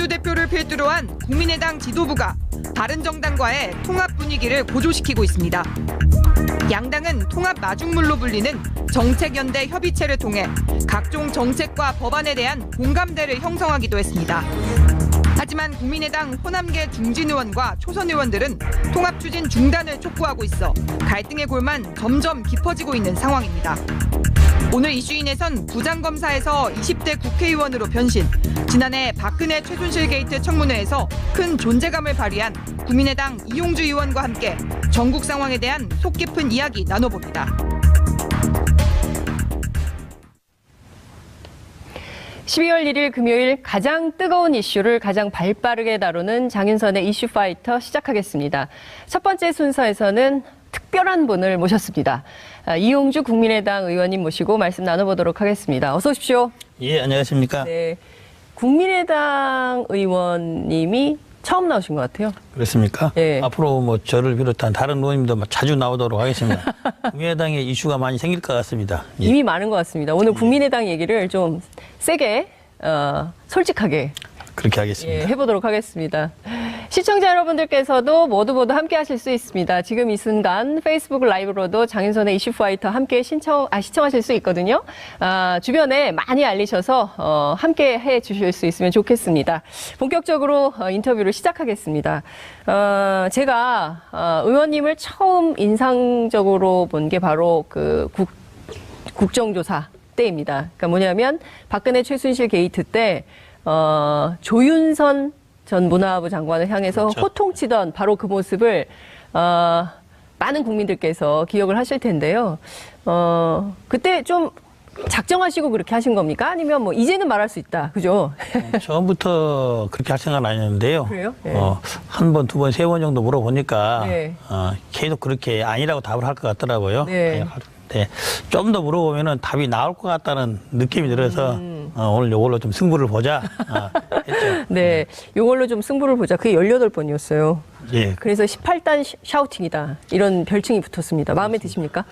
안철수 대표를 필두로 한 국민의당 지도부가 바른정당과의 통합 분위기를 고조시키고 있습니다. 양당은 통합 마중물로 불리는 정책연대 협의체를 통해 각종 정책과 법안에 대한 공감대를 형성하기도 했습니다. 하지만 국민의당 호남계 중진 의원과 초선 의원들은 통합 추진 중단을 촉구하고 있어 갈등의 골만 점점 깊어지고 있는 상황입니다. 오늘 이슈인에선 부장검사에서 20대 국회의원으로 변신, 지난해 박근혜 최순실 게이트 청문회에서 큰 존재감을 발휘한 국민의당 이용주 의원과 함께 전국 상황에 대한 속 깊은 이야기 나눠봅니다. 12월 1일 금요일 가장 뜨거운 이슈를 가장 발빠르게 다루는 장윤선의 이슈파이터 시작하겠습니다. 첫 번째 순서에서는 특별한 분을 모셨습니다. 이용주 국민의당 의원님 모시고 말씀 나눠보도록 하겠습니다. 어서 오십시오. 예, 안녕하십니까. 네, 국민의당 의원님이 처음 나오신 것 같아요. 그렇습니까? 예. 앞으로 뭐 저를 비롯한 다른 의원님도 자주 나오도록 하겠습니다. 국민의당에 이슈가 많이 생길 것 같습니다. 예. 이미 많은 것 같습니다. 오늘 국민의당 얘기를 좀 세게, 솔직하게 그렇게 하겠습니다. 해보도록 하겠습니다. 시청자 여러분들께서도 모두 함께 하실 수 있습니다. 지금 이 순간 페이스북 라이브로도 장윤선의 이슈파이터 함께 시청하실 수 있거든요. 주변에 많이 알리셔서 함께 해 주실 수 있으면 좋겠습니다. 본격적으로 인터뷰를 시작하겠습니다. 제가 의원님을 처음 인상적으로 본 게 바로 그 국정조사 때입니다. 그러니까 뭐냐면 박근혜 최순실 게이트 때 조윤선 전 문화부 장관을 향해서 그렇죠. 호통치던 바로 그 모습을 많은 국민들께서 기억을 하실 텐데요. 그때 좀 작정하시고 그렇게 하신 겁니까? 아니면 뭐 이제는 말할 수 있다, 그죠? 처음부터 그렇게 할 생각은 아니었는데요. 그래요? 네. 한 번, 두 번, 세 번 정도 물어보니까 네. 계속 그렇게 아니라고 답을 할 것 같더라고요. 네. 좀 더 물어보면은 답이 나올 것 같다는 느낌이 들어서 오늘 이걸로 좀 승부를 보자 했죠. 네, 요걸로 좀 승부를 보자. 그게 18번이었어요. 예. 그래서 18단 샤우팅이다. 이런 별칭이 붙었습니다. 마음에 드십니까?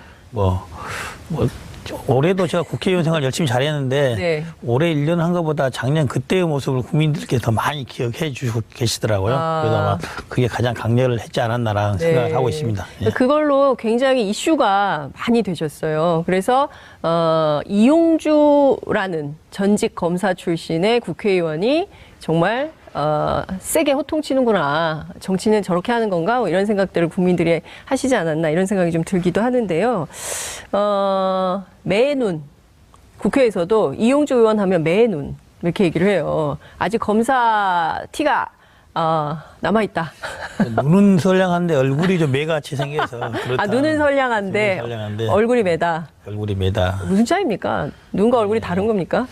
올해도 제가 국회의원 생활 열심히 잘했는데 네. 올해 1년 한 것보다 작년 그때의 모습을 국민들께서 더 많이 기억해 주시고 계시더라고요. 그래서 아마 그게 가장 강렬을 했지 않았나라는 생각을 하고 있습니다. 예. 그걸로 굉장히 이슈가 많이 되셨어요. 그래서 이용주라는 전직 검사 출신의 국회의원이 정말 세게 호통치는구나. 정치는 저렇게 하는 건가? 뭐 이런 생각들을 국민들이 하시지 않았나 이런 생각이 좀 들기도 하는데요. 매눈. 국회에서도 이용주 의원 하면 매눈 이렇게 얘기를 해요. 아직 검사 티가 남아있다. 눈은 선량한데 얼굴이 좀 매같이 생겨서 그렇다. 눈은 선량한데 얼굴이 매다. 얼굴이 매다. 무슨 차이입니까? 눈과 얼굴이 다른 겁니까?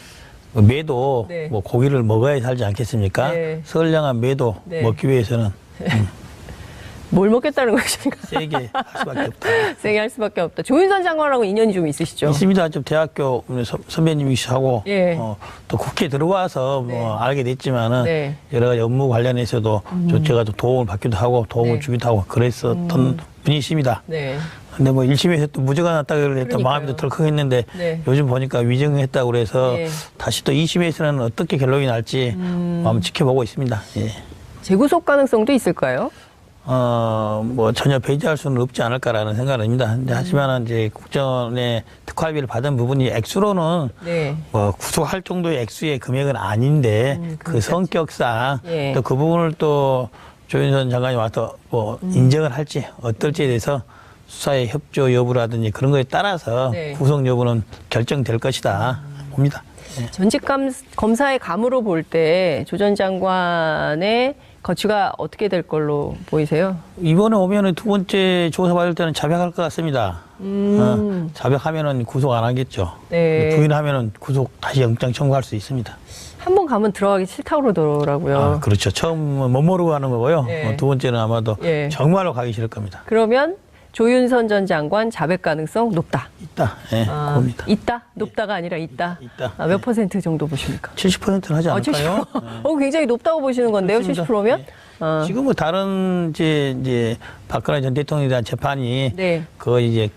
매도 네. 뭐 고기를 먹어야 살지 않겠습니까? 네. 선량한 매도 네. 먹기 위해서는 뭘 먹겠다는 것입니까? 세게 할 수밖에 없다. 세게 할 수밖에 없다. 조윤선 장관하고 인연이 좀 있으시죠? 있습니다. 좀 대학교 선배님이시하고 예. 또 국회 들어와서 네. 뭐 알게 됐지만은 네. 여러 가지 업무 관련해서도 제가 좀 도움을 받기도 하고 도움을 네. 주기도 하고 그랬었던 분이십니다. 네. 근데 뭐 1심에서 또 무죄가 났다 그랬더니 그러니까요. 마음이 더 덜컥했는데 네. 요즘 보니까 위증했다고 그래서 네. 다시 또 2심에서는 어떻게 결론이 날지 한번 지켜보고 있습니다. 예. 재구속 가능성도 있을까요? 뭐 전혀 배제할 수는 없지 않을까라는 생각을 합니다. 근데 하지만은 이제 국정원의 특활비를 받은 부분이 액수로는 네. 뭐 구속할 정도의 액수의 금액은 아닌데 그 성격상 예. 또 그 부분을 또 조윤선 장관이 와서 뭐 인정을 할지 어떨지에 대해서 수사의 협조 여부라든지 그런 거에 따라서 네. 구속 여부는 결정될 것이다 봅니다. 예. 전직 검사의 감으로 볼 때 조 전 장관의 거취가 어떻게 될 걸로 보이세요? 이번에 오면은 두 번째 조사 받을 때는 자백할 것 같습니다. 자백하면은 구속 안 하겠죠. 네. 부인하면은 구속 다시 영장 청구할 수 있습니다. 한 번 가면 들어가기 싫다고 그러더라고요. 그렇죠. 처음은 못 모르고 하는 거고요. 네. 두 번째는 아마도 예. 정말로 가기 싫을 겁니다. 그러면 조윤선 전 장관 자백 가능성 높다. 있다. 예, 봅니다. 있다? 높다가 아니라 있다? 있다. 몇 퍼센트 정도 보십니까? 70%는 하지 않을까요? 70%? 굉장히 높다고 보시는 건데요, 그렇습니다. 70%면? 지금 뭐 다른 이제 박근혜 전 대통령에 대한 재판이 네. 그거 이제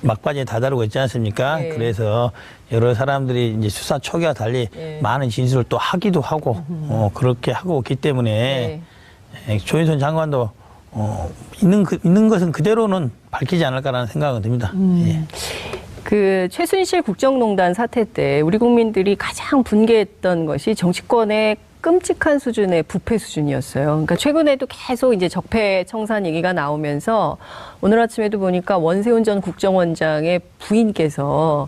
막바지에 다다르고 있지 않습니까? 네. 그래서 여러 사람들이 이제 수사 초기와 달리 네. 많은 진술을 또 하기도 하고 그렇게 하고 있기 때문에 조윤선 장관도 있는 것은 그대로는 밝히지 않을까라는 생각은 듭니다. 예. 그 최순실 국정농단 사태 때 우리 국민들이 가장 분개했던 것이 정치권의 끔찍한 수준의 부패 수준이었어요. 그러니까 최근에도 계속 이제 적폐 청산 얘기가 나오면서 오늘 아침에도 보니까 원세훈 전 국정원장의 부인께서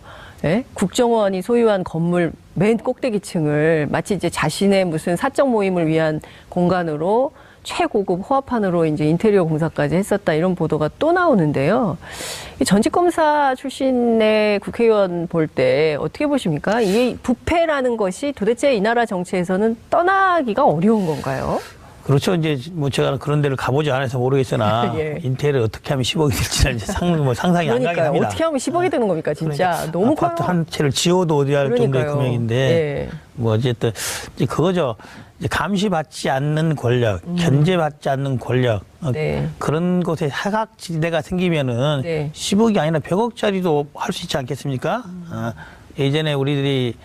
국정원이 소유한 건물 맨 꼭대기층을 마치 이제 자신의 무슨 사적 모임을 위한 공간으로 최고급 호화판으로 이제 인테리어 공사까지 했었다 이런 보도가 또 나오는데요. 이 전직검사 출신의 국회의원 볼 때 어떻게 보십니까? 이게 부패라는 것이 도대체 이 나라 정치에서는 떠나기가 어려운 건가요? 그렇죠. 이제 뭐 제가 그런 데를 가보지 않아서 모르겠으나 예. 인테리어 어떻게 하면 10억이 될지는 이제 상상이 안 가긴 그러니까요. 합니다. 어떻게 하면 10억이 되는 겁니까, 진짜? 그러니까 너무 아파트 커요. 한 채를 지어도 어디 할 정도의 그러니까요. 금액인데 예. 뭐 어쨌든 이제 그거죠. 이제 감시받지 않는 권력, 견제받지 않는 권력 네. 그런 곳에 사각지대가 생기면은 네. 10억이 아니라 100억짜리도 할 수 있지 않겠습니까? 예전에 우리들이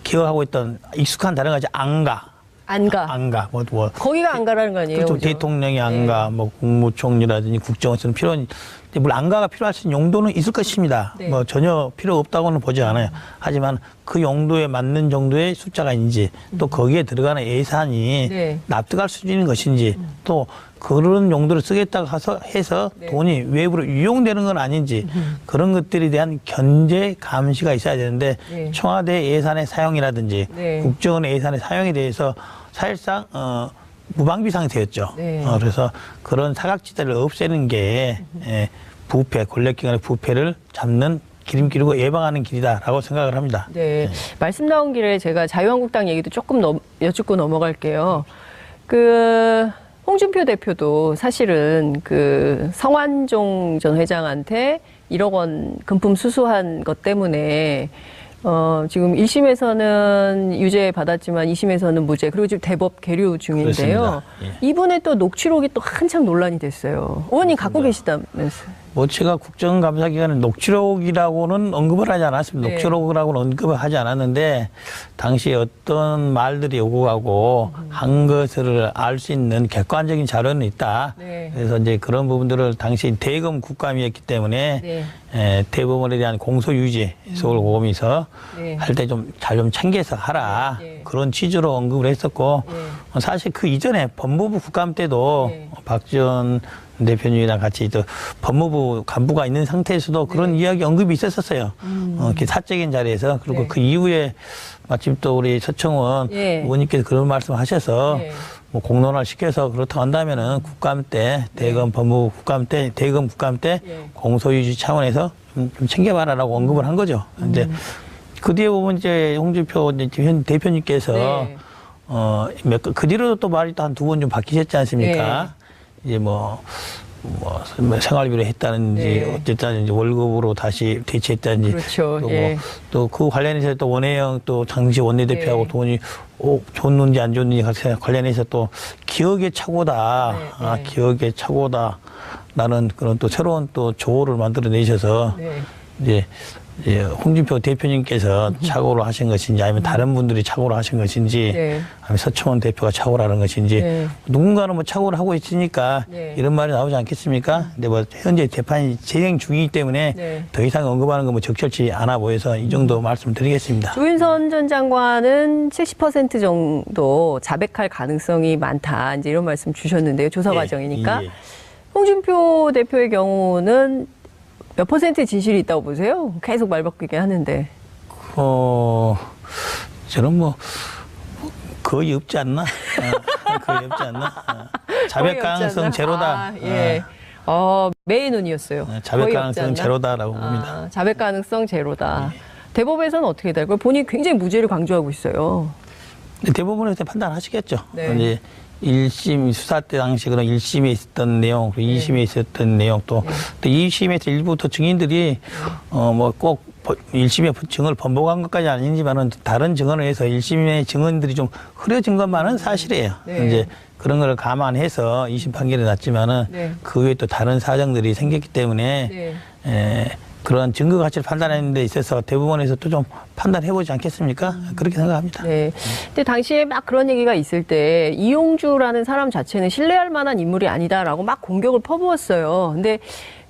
기억하고 있던 익숙한 단어가 이제 안가. 안가. 뭐 거기가 안가라는 거 아니에요? 그렇죠. 그죠? 대통령이 안가, 뭐 국무총리라든지 국정원에서는 필요한, 물론 안가가 필요할 수 있는 용도는 있을 것입니다. 네. 뭐 전혀 필요 없다고는 보지 않아요. 하지만 그 용도에 맞는 정도의 숫자가 있는지, 또 거기에 들어가는 예산이 네. 납득할 수준인 것인지, 또 그런 용도를 쓰겠다고 해서 네. 돈이 외부로 유용되는 건 아닌지, 그런 것들에 대한 견제 감시가 있어야 되는데, 네. 청와대 예산의 사용이라든지, 네. 국정원의 예산의 사용에 대해서 사실상 무방비 상태였죠. 네. 그래서 그런 사각지대를 없애는 게 부패, 권력기관의 부패를 잡는 기름길이고 예방하는 길이다라고 생각을 합니다. 네. 말씀 나온 길에 제가 자유한국당 얘기도 조금 여쭙고 넘어갈게요. 홍준표 대표도 사실은 성완종 전 회장한테 1억 원 금품 수수한 것 때문에 지금 1심에서는 유죄 받았지만 2심에서는 무죄, 그리고 지금 대법 계류 중인데요. 그렇습니다. 예. 이분의 또 녹취록이 또 한창 논란이 됐어요. 의원님 갖고 계시다면서요? 뭐 제가 국정감사기관에 녹취록이라고는 언급을 하지 않았습니다. 네. 녹취록이라고는 언급을 하지 않았는데 당시에 어떤 말들이 오고 가고 한 것을 알 수 있는 객관적인 자료는 있다. 네. 그래서 이제 그런 부분들을 당시 대검 국감이었기 때문에 네. 대법원에 대한 공소유지 서울고검에서 네. 할 때 좀 잘 좀 챙겨서 하라. 네. 그런 취지로 언급을 했었고 사실 그 이전에 법무부 국감 때도 네. 박지원 대표님이랑 같이 또 법무부 간부가 있는 상태에서도 그런 이야기 언급이 있었었어요. 이렇게 사적인 자리에서. 그리고 네. 그 이후에 마침 또 우리 서청원 예. 의원님께서 그런 말씀 하셔서 네. 뭐 공론화를 시켜서 그렇다고 한다면은 국감 때, 대검 법무부 국감 때, 대검 국감 때 예. 공소유지 차원에서 좀 챙겨봐라라고 언급을 한 거죠. 근데 그 뒤에 보면 이제 홍준표 현 대표님께서 네. 그 뒤로도 또 말이 또 한 두 번 좀 바뀌셨지 않습니까? 이제 뭐 생활비로 했다는지 네. 어쨌다는지 월급으로 다시 대체했다는지 그렇죠. 예. 또 그 관련해서 또 원혜영 또 당시 원내대표하고 네. 돈이 좋는지 안 좋는지 관련해서 또 기억의 착오다. 네. 기억의 착오다라는 그런 또 새로운 또 조어를 만들어내셔서 네. 이제 홍준표 대표님께서 착오를 하신 것인지 아니면 다른 분들이 착오를 하신 것인지 네. 아니면 서청원 대표가 착오를 하는 것인지 네. 누군가는 뭐 착오를 하고 있으니까 네. 이런 말이 나오지 않겠습니까? 근데 뭐 현재 재판이 진행 중이기 때문에 네. 더 이상 언급하는 건 뭐 적절치 않아 보여서 이 정도 말씀드리겠습니다. 조윤선 전 장관은 70% 정도 자백할 가능성이 많다. 이제 이런 말씀 주셨는데요. 조사 예, 과정이니까. 예. 홍준표 대표의 경우는 몇 퍼센트 진실이 있다고 보세요? 계속 말 바뀌게 하는데. 저는 뭐 거의 없지 않나? 거의 없지 않나? 자백 가능성 제로다. 예. 매의 눈이었어요. 자백 거의 없지 가능성 않나? 제로다라고 봅니다. 자백 가능성 제로다. 대법에서는 어떻게 될까요? 본인이 굉장히 무죄를 강조하고 있어요. 근데 대법원에서 판단하시겠죠. 네. 이제 1심 수사 때 당시 그런 1심에 있었던 내용, 2심에 있었던 내용 또 2심에서 일부 또 증인들이 뭐 꼭 1심의 증언을 번복한 것까지 아니지만은 다른 증언을 해서 1심의 증언들이 좀 흐려진 것만은 사실이에요. 네. 이제 그런 걸 감안해서 2심 판결이 났지만은 네. 그 외에 또 다른 사정들이 생겼기 때문에 네. 그런 증거 가치를 판단하는 데 있어서 대법원에서 또 좀 판단해보지 않겠습니까? 그렇게 생각합니다. 네. 근데 당시에 막 그런 얘기가 있을 때 이용주라는 사람 자체는 신뢰할 만한 인물이 아니다라고 막 공격을 퍼부었어요. 근데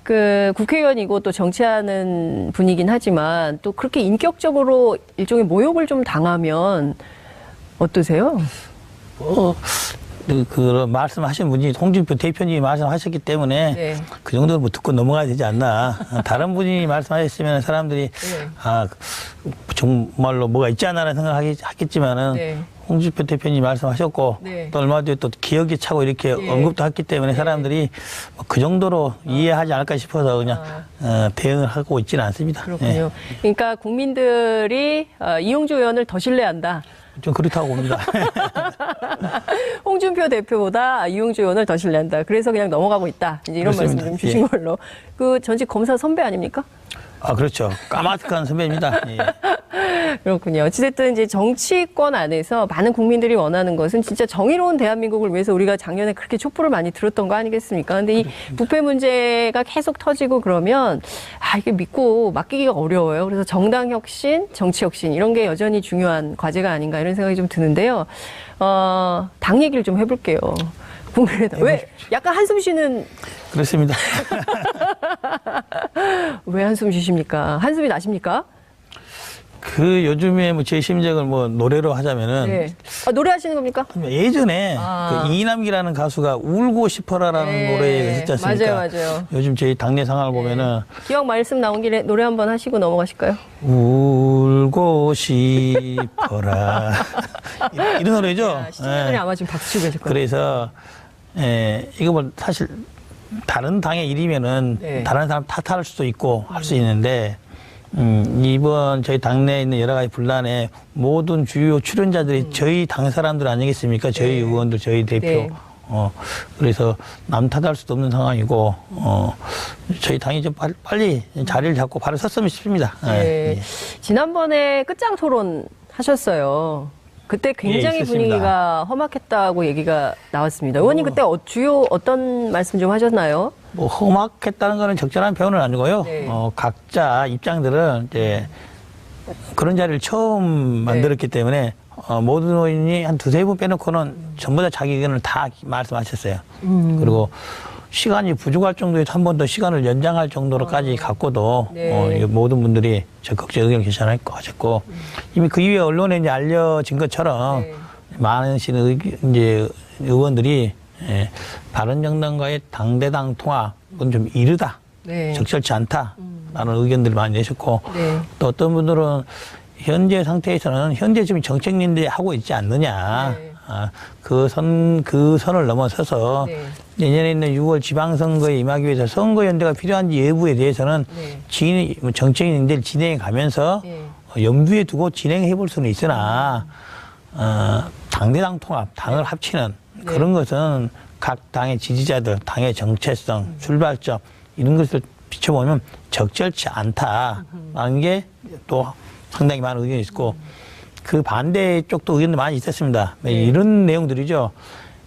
그 국회의원이고 또 정치하는 분이긴 하지만 또 그렇게 인격적으로 일종의 모욕을 좀 당하면 어떠세요? 그 말씀하신 분이 홍준표 대표님이 말씀하셨기 때문에 네. 그 정도는 뭐 듣고 넘어가야 되지 않나. 다른 분이 말씀하셨으면 사람들이 네. 아 정말로 뭐가 있지 않나라는 생각하겠지만은 네. 홍준표 대표님이 말씀하셨고 네. 또 얼마 전에 또 기억이 차고 이렇게 네. 언급도 했기 때문에 사람들이 뭐그 정도로 이해하지 않을까 싶어서 그냥 대응을 하고 있지는 않습니다. 그렇군요. 예. 그러니까 국민들이 이용주 의원을 더 신뢰한다. 좀 그렇다고 봅니다. 홍준표 대표보다 이용주 의원을 더 신뢰한다. 그래서 그냥 넘어가고 있다. 이제 이런 그렇습니다. 말씀 좀 주신 예. 걸로. 그 전직 검사 선배 아닙니까? 아 그렇죠. 까마득한 선배입니다. 예. 그렇군요. 어찌됐든 이제 정치권 안에서 많은 국민들이 원하는 것은 진짜 정의로운 대한민국을 위해서 우리가 작년에 그렇게 촛불을 많이 들었던 거 아니겠습니까? 근데 이 부패 문제가 계속 터지고 그러면 이게 믿고 맡기기가 어려워요. 그래서 정당 혁신, 정치 혁신 이런 게 여전히 중요한 과제가 아닌가 이런 생각이 좀 드는데요. 당 얘기를 좀 해볼게요. 국민의당. 왜 약간 한숨 쉬는 그렇습니다. 왜 한숨 쉬십니까? 한숨이 나십니까? 그 요즘에 뭐 제 심정을 뭐 노래로 하자면은 네. 노래하시는 겁니까? 예전에 아. 그 이남기라는 가수가 울고 싶어라라는 네. 노래가 있었지 않습니까? 맞아요. 요즘 저희 당내 상황을 보면은 기억 말씀 나온 길에 노래 한번 하시고 넘어가실까요? 울고 싶어라 이런 노래죠. 시청자들이 예. 아마 지금 박수 치고 계실 거예요. 그래서 이거 뭐 사실 다른 당의 일이면은 네. 다른 사람 탓할 수도 있고 할 수 있는데 이번 저희 당내에 있는 여러 가지 분란에 모든 주요 출연자들이 저희 당 사람들 아니겠습니까? 저희 네. 의원들, 저희 대표. 네. 그래서 남 탓할 수도 없는 상황이고, 저희 당이 좀 빨리 자리를 잡고 바로 섰으면 싶습니다. 네. 예. 지난번에 끝장 토론 하셨어요. 그때 굉장히 있었습니다. 분위기가 험악했다고 얘기가 나왔습니다. 의원님 그때 주요 어떤 말씀 좀 하셨나요? 뭐 험악했다는 거는 적절한 표현은 아니고요. 네. 각자 입장들은 이제 그런 자리를 처음 만들었기 때문에 모든 의원이 한 두세 분 빼놓고는 전부 다 자기 의견을 다 말씀하셨어요. 그리고 시간이 부족할 정도에서 한 번 더 시간을 연장할 정도로까지 갖고도 네. 모든 분들이 적극적 의견을 개선했고 하셨고 이미 그 이후에 언론에 이제 알려진 것처럼 네. 많으신 이제 의원들이 바른정당과의 당대당 통합은 좀 이르다, 네. 적절치 않다라는 의견들을 많이 내셨고 네. 또 어떤 분들은 현재 상태에서는 현재 지금 정책인들이 하고 있지 않느냐. 네. 그 선을 넘어서서 네. 내년에 있는 6월 지방선거에 임하기 위해서 선거연대가 필요한지 여부에 대해서는 네. 정책인들 진행해 가면서 네. 염두에 두고 진행해 볼 수는 있으나 당대당 통합, 당을 합치는 그런 것은 각 당의 지지자들, 당의 정체성, 출발점 이런 것을 비춰보면 적절치 않다라는 게 또 상당히 많은 의견이 있고 그 반대 쪽도 의견도 많이 있었습니다. 이런 내용들이죠.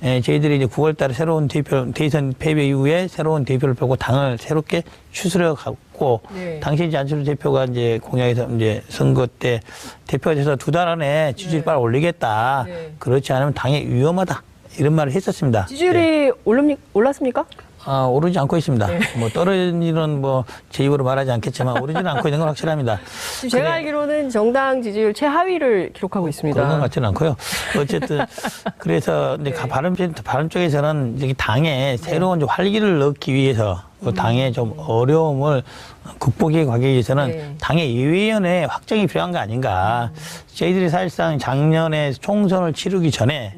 저희들이 이제 9월 달에 새로운 대선 패배 이후에 새로운 대표를 빼고 당을 새롭게 추스려 갖고 네. 당시 이제 안철수 대표가 이제 공약에서 이제 선거 때 대표가 돼서 2달 안에 지지율 빨리 올리겠다. 네. 그렇지 않으면 당에 위험하다. 이런 말을 했었습니다. 지지율이 올랐습니까? 오르지 않고 있습니다. 뭐 떨어지는 뭐 제 입으로 말하지 않겠지만 오르지는 않고 있는 건 확실합니다. 지금 제가 알기로는 정당 지지율 최하위를 기록하고 있습니다. 그런 것 같지는 않고요. 어쨌든 그래서 이제 바른 쪽에서는 이제 당에 새로운 활기를 넣기 위해서 당의 좀 어려움을 극복해 가기 위해서는 당의 예외위원회 확정이 필요한 거 아닌가. 저희들이 사실상 작년에 총선을 치르기 전에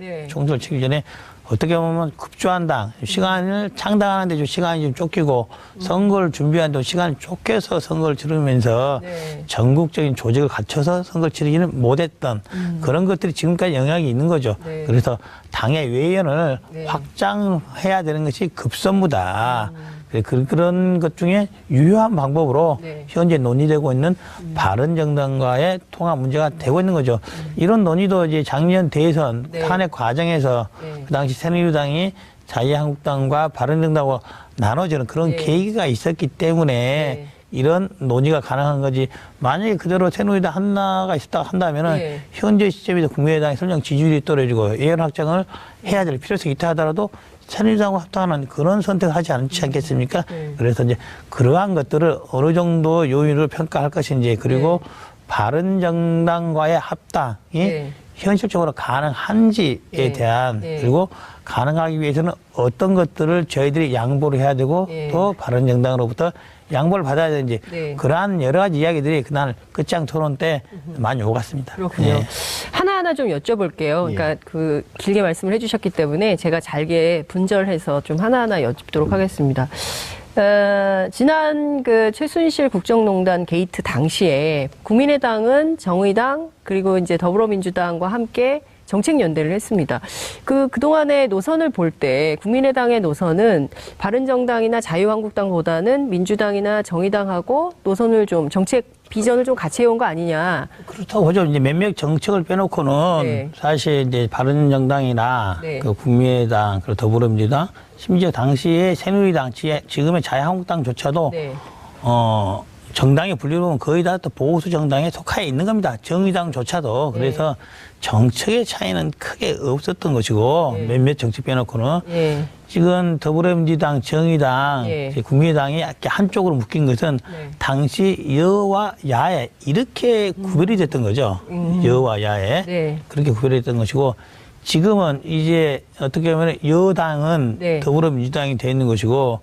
어떻게 보면 급조한 당, 시간을 창당하는데 좀 시간이 좀 쫓기고 선거를 준비하는데 시간이 쫓겨서 선거를 치르면서 전국적인 조직을 갖춰서 선거를 치르지는 못했던 그런 것들이 지금까지 영향이 있는 거죠. 그래서 당의 외연을 확장해야 되는 것이 급선무다. 그런 것 중에 유효한 방법으로 현재 논의되고 있는 바른정당과의 통합 문제가 되고 있는 거죠. 이런 논의도 이제 작년 대선 탄핵 과정에서 그 당시 새누리당이 자유한국당과 바른정당과 나눠지는 그런 계기가 있었기 때문에 이런 논의가 가능한 거지. 만약에 그대로 새누리당 하나가 있었다 한다면은 네. 현재 시점에서 국민의당이 설령 지지율이 떨어지고 예언 확장을 해야 될 필요성이 있다 하더라도 새누리당과 합당하는 그런 선택을 하지 않지 않겠습니까? 그래서 이제 그러한 것들을 어느 정도 요인으로 평가할 것인지 그리고 바른정당과의 합당이 현실적으로 가능한지에 대한 그리고 가능하기 위해서는 어떤 것들을 저희들이 양보를 해야 되고 또 바른정당으로부터 양보를 받아야 되는지 그러한 여러 가지 이야기들이 그날 끝장 토론 때 많이 오갔습니다. 그렇군요. 하나하나 좀 여쭤볼게요. 그러니까 그 길게 말씀을 해주셨기 때문에 제가 잘게 분절해서 좀 하나하나 여쭙도록 하겠습니다. 지난 그 최순실 국정농단 게이트 당시에 국민의당은 정의당 그리고 이제 더불어민주당과 함께 정책연대를 했습니다. 그동안의 노선을 볼 때 국민의당의 노선은 바른정당이나 자유한국당보다는 민주당이나 정의당하고 노선을 좀 정책 비전을 좀 같이 해온 거 아니냐. 그렇다고 보죠. 이제 몇몇 정책을 빼놓고는 사실 이제 바른정당이나 그 국민의당 그리고 더불어민주당 심지어 당시에 새누리당 지금의 자유한국당조차도 정당의 분류로 보면 거의 다 또 보수 정당에 속하여 있는 겁니다. 정의당조차도. 그래서 정책의 차이는 크게 없었던 것이고 몇몇 정책 빼놓고는 지금 더불어민주당, 정의당, 국민의당이 한쪽으로 묶인 것은 당시 여와 야에 이렇게 구별이 됐던 거죠. 여와 야에 그렇게 구별이 됐던 것이고 지금은 이제 어떻게 보면 여당은 더불어민주당이 돼 있는 것이고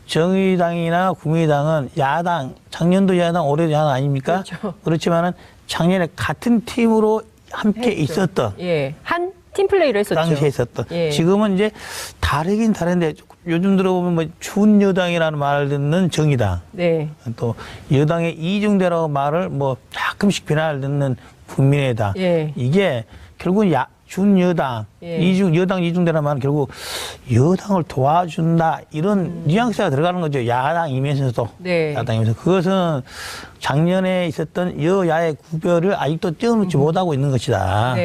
정의당이나 국민의당은 야당 작년도 야당 올해도 야당 아닙니까? 그렇죠. 그렇지만은 작년에 같은 팀으로 함께 있었던 한 팀플레이를 했었죠. 당시에 있었던 지금은 이제 다르긴 다른데 요즘 들어보면 뭐 준여당이라는 말을 듣는 정의당 또 여당의 이중대라고 말을 뭐 가끔씩 비난을 듣는 국민의당 이게 결국은 준여당, 여당 이중대라는 말은 결국 여당을 도와준다 이런 뉘앙스가 들어가는 거죠. 야당이면서도 야당이면서 그것은 작년에 있었던 여야의 구별을 아직도 떼어놓지 못하고 있는 것이다.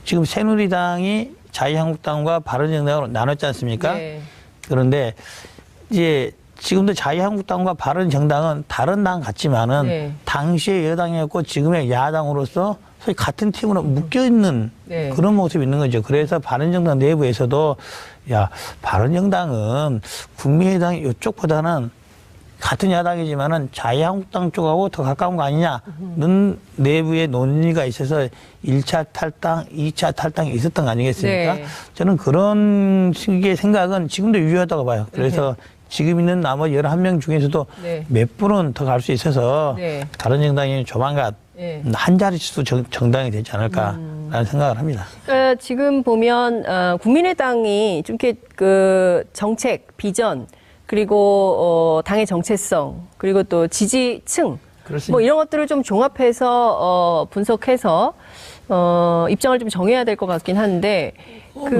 지금 새누리당이 자유한국당과 바른정당으로 나눴지 않습니까? 그런데 이제 지금도 자유한국당과 바른정당은 다른 당 같지만은 당시의 여당이었고 지금의 야당으로서 소위 같은 팀으로 묶여있는 그런 모습이 있는 거죠. 그래서 바른정당 내부에서도 바른정당은 국민의당 이쪽보다는 같은 야당이지만은 자유한국당 쪽하고 더 가까운 거 아니냐는 내부의 논의가 있어서 1차 탈당, 2차 탈당이 있었던 거 아니겠습니까? 저는 그런 식의 생각은 지금도 유효하다고 봐요. 그래서 지금 있는 나머지 11명 중에서도 몇 분은 더 갈 수 있어서 다른 정당이 조만간 한 자릿수 정당이 되지 않을까라는 생각을 합니다. 지금 보면 국민의당이 좀 이렇게 그 정책, 비전 그리고 당의 정체성 그리고 또 지지층 뭐 이런 것들을 좀 종합해서 분석해서 입장을 좀 정해야 될 것 같긴 한데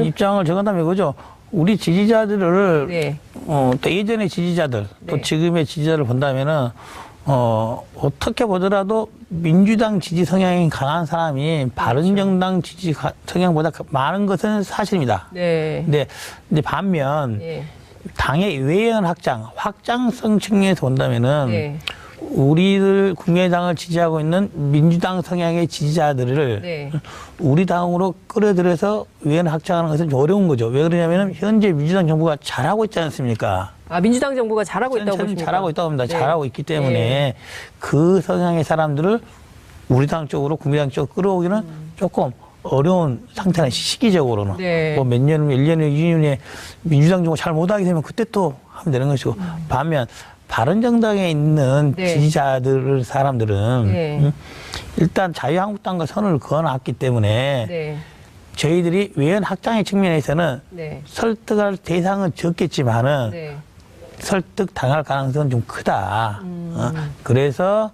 입장을 정한다면 이거죠. 우리 지지자들을 또 예전의 지지자들 또 지금의 지지자를 본다면은 어떻게 보더라도 민주당 지지 성향이 강한 사람이 바른정당 지지 성향보다 많은 것은 사실입니다. 근데 반면 당의 외연 확장성 측면에서 본다면은 우리들 국민의당을 지지하고 있는 민주당 성향의 지지자들을 우리 당으로 끌어들여서 외연 확장하는 것은 좀 어려운 거죠. 왜 그러냐면은 현재 민주당 정부가 잘하고 있지 않습니까? 민주당 정부가 잘하고 있다고 보십니까? 잘하고 있다고 합니다. 잘하고 있기 때문에 그 성향의 사람들을 우리 당 쪽으로 국민의당 쪽으로 끌어오기는 조금 어려운 상태는 시기적으로는 뭐 몇 년, 1년에 2년에 민주당 정부 잘 못하게 되면 그때 또 하면 되는 것이고 반면 바른정당에 있는 지지자들 사람들은 일단 자유한국당과 선을 그어놨기 때문에 저희들이 외연 확장의 측면에서는 설득할 대상은 적겠지만은 설득당할 가능성은 좀 크다. 그래서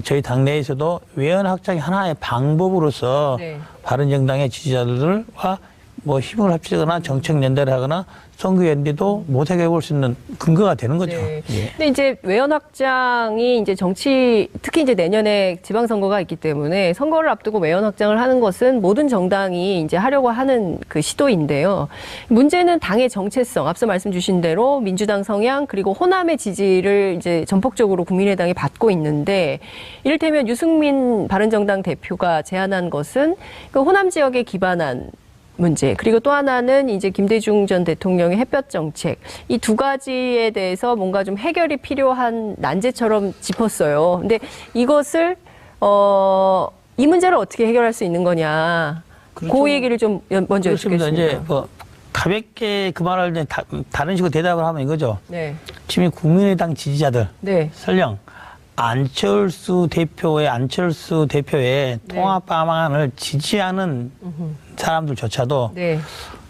저희 당내에서도 외연 확장이 하나의 방법으로서 바른정당의 지지자들과 뭐 힘을 합치거나 정책 연대를 하거나 선거 연대도 못하게 해볼 수 있는 근거가 되는 거죠. 네. 예. 근데 이제 외연 확장이 이제 정치, 특히 이제 내년에 지방선거가 있기 때문에 선거를 앞두고 외연 확장을 하는 것은 모든 정당이 이제 하려고 하는 그 시도인데요. 문제는 당의 정체성, 앞서 말씀 주신 대로 민주당 성향 그리고 호남의 지지를 이제 전폭적으로 국민의당이 받고 있는데, 이를테면 유승민 바른정당 대표가 제안한 것은 그 호남 지역에 기반한 문제, 그리고 또 하나는 이제 김대중 전 대통령의 햇볕 정책, 이 두 가지에 대해서 뭔가 좀 해결이 필요한 난제처럼 짚었어요. 근데 이것을 이 문제를 어떻게 해결할 수 있는 거냐, 그렇죠. 그 얘기를 좀 먼저 그렇습니다. 여쭙겠습니다. 이제 뭐 가볍게 그 말을 이제 다른 식으로 대답을 하면 이거죠. 네, 지금 국민의당 지지자들 네, 설령 안철수 대표의 네. 통합 방안을 지지하는 사람들조차도 네,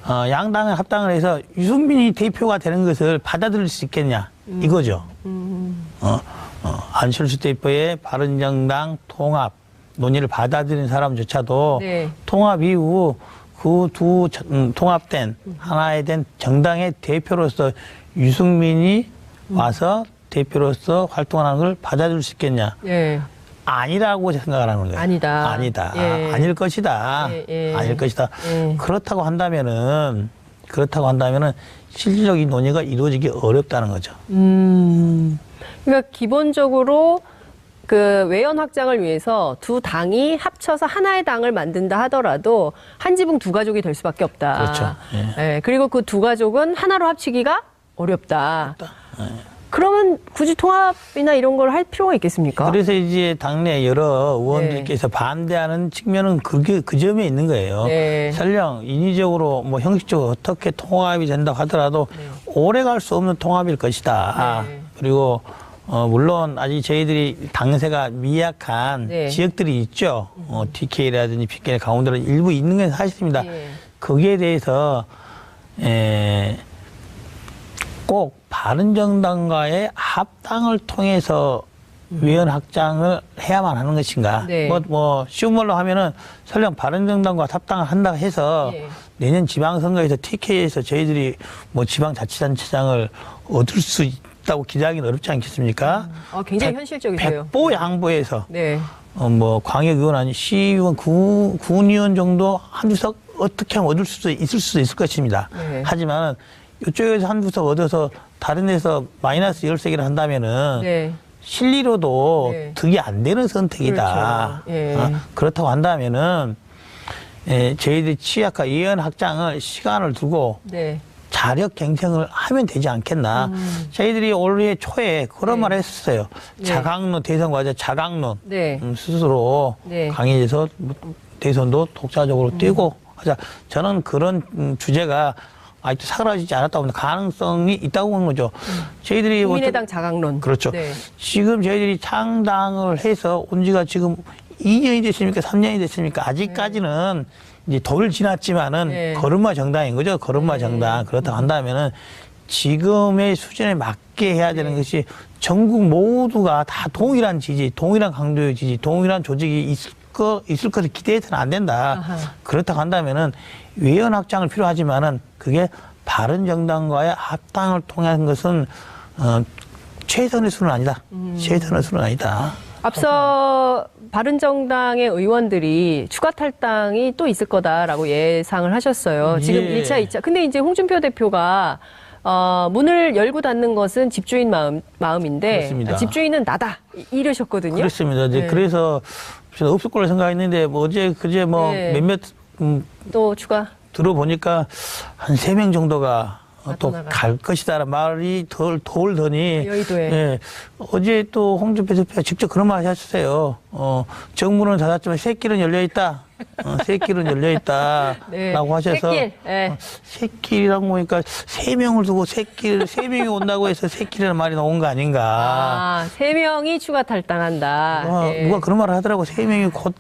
양당을 합당을 해서 유승민이 대표가 되는 것을 받아들일 수 있겠냐 이거죠. 안철수 대표의 바른정당 통합 논의를 받아들인 사람조차도 네. 통합 이후 그 두 통합된 하나에 된 정당의 대표로서 유승민이 와서 대표로서 활동하는 걸 받아들일 수 있겠냐? 네. 아니라고 생각을 하는 거예요. 아니다. 아니다. 예. 아닐 것이다. 예, 예. 아닐 것이다. 예. 그렇다고 한다면은 실질적인 논의가 이루어지기 어렵다는 거죠. 그러니까 기본적으로 그 외연 확장을 위해서 두 당이 합쳐서 하나의 당을 만든다 하더라도 한 지붕 두 가족이 될 수밖에 없다. 그렇죠. 예. 예, 그리고 그 두 가족은 하나로 합치기가 어렵다. 예. 그러면 굳이 통합이나 이런 걸 할 필요가 있겠습니까? 그래서 이제 당내 여러 의원들께서 반대하는 측면은 그 점에 있는 거예요. 네. 설령 인위적으로 뭐 형식적으로 어떻게 통합이 된다고 하더라도 오래 갈 수 없는 통합일 것이다. 네. 그리고 물론 아직 저희들이 당세가 미약한 네. 지역들이 있죠. TK라든지 PK 강원도로 일부 있는 게 사실입니다. 네. 거기에 대해서 꼭 바른정당과의 합당을 통해서 위원 확장을 해야만 하는 것인가? 네. 뭐 쉬운 말로 하면은 설령 바른정당과 합당을 한다 해서 네. 내년 지방선거에서 TK에서 저희들이 뭐 지방자치단체장을 얻을 수 있다고 기대하기는 어렵지 않겠습니까? 굉장히 현실적이세요. 백보양보해서 네. 뭐 광역의원 아니 시의원, 군의원 정도 한두 석 어떻게 하면 얻을 수도 있을 것입니다. 네. 하지만 이쪽에서 한두 석 얻어서 다른 데서 마이너스 13개를 한다면은 네. 실리로도 네. 득이 안 되는 선택이다. 그렇죠. 예. 그렇다고 한다면은 저희들이 취약화 예언 확장을 시간을 두고 네. 자력 경쟁을 하면 되지 않겠나. 저희들이 올해 초에 그런 네. 말을 했었어요. 네. 자강론, 대선 과제 자강론 네. 스스로 네. 강해져서 대선도 독자적으로 뛰고 하자. 저는 그런 주제가 아직도 사라지지 않았다고 봅니다. 가능성이 있다고 보는 거죠. 저희들이 국민의당 자강론. 그렇죠. 네. 지금 저희들이 창당을 해서 온 지가 지금 2년이 됐습니까? 3년이 됐습니까? 아직까지는 이제 돌을 지났지만은 네. 걸음마 정당인 거죠. 걸음마 네. 정당. 그렇다고 한다면은 지금의 수준에 맞게 해야 되는 것이 전국 모두가 다 동일한 지지, 동일한 강도의 지지, 동일한 조직이 있을 것을 기대해서는 안 된다. 아하. 그렇다고 한다면은 외연 확장을 필요하지만은 그게 바른 정당과의 합당을 통한 것은 최선의 수는 아니다. 최선의 수는 아니다. 앞서 바른정당의 의원들이 추가 탈당이 또 있을 거다라고 예상을 하셨어요. 지금 예. 1차, 2차. 근데 이제 홍준표 대표가 문을 열고 닫는 것은 집주인 마음인데 그렇습니다. 집주인은 나다 이러셨거든요. 그렇습니다. 이제 네. 그래서 저는 없을 거라 생각했는데 뭐 어제 그제 뭐 네. 몇몇 또 추가. 들어보니까 한 3명 정도가 또 나가. 갈 것이다라는 말이 돌더니 여의도에. 예, 어제 또 홍준표 대표가 직접 그런 말 하셨어요. 정문은 닫았지만 새길은 열려 있다. 새길은 열려 있다라고 네. 하셔서 새길. 네. 새길이라고 보니까 3명을 두고 새길 3명이 온다고 해서 새길이라는 말이 나온 거 아닌가. 3명이 추가 탈당한다. 예. 누가 그런 말을 하더라고. 3명이 곧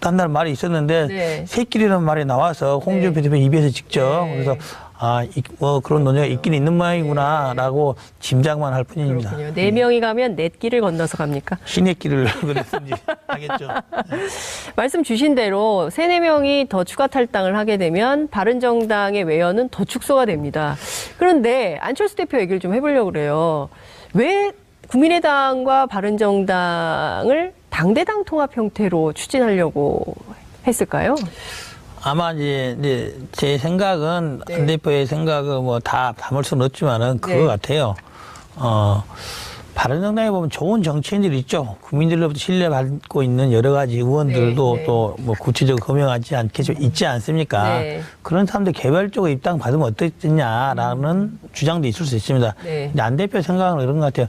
한다는 말이 있었는데 네. 새끼리라는 말이 나와서 홍준표 대표 입에서 직접 네. 그래서 그런 논의가 있긴 있는 모양이구나라고 짐작만 할 뿐입니다. 그렇군요. 4명이 가면 넷길을 건너서 갑니까? 신의 길을 그랬는지 하겠죠. 말씀 주신 대로 3, 4명이 더 추가 탈당을 하게 되면 바른정당의 외연은 더 축소가 됩니다. 그런데 안철수 대표 얘기를 좀 해보려고 그래요. 왜 국민의당과 바른정당을 당대당 통합 형태로 추진하려고 했을까요? 아마 이제 제 생각은 네. 안 대표의 생각은 뭐 다 담을 수는 없지만은 그거 네. 같아요. 바른정당에 보면 좋은 정치인들이 있죠. 국민들로부터 신뢰받고 있는 여러 가지 의원들도 네, 네. 또 뭐 구체적으로 거명하지 않겠지만 있지 않습니까? 네. 그런 사람들 개별적으로 입당 받으면 어떻겠냐라는 주장도 있을 수 있습니다. 네. 근데 안 대표 생각은 이런 것 같아요.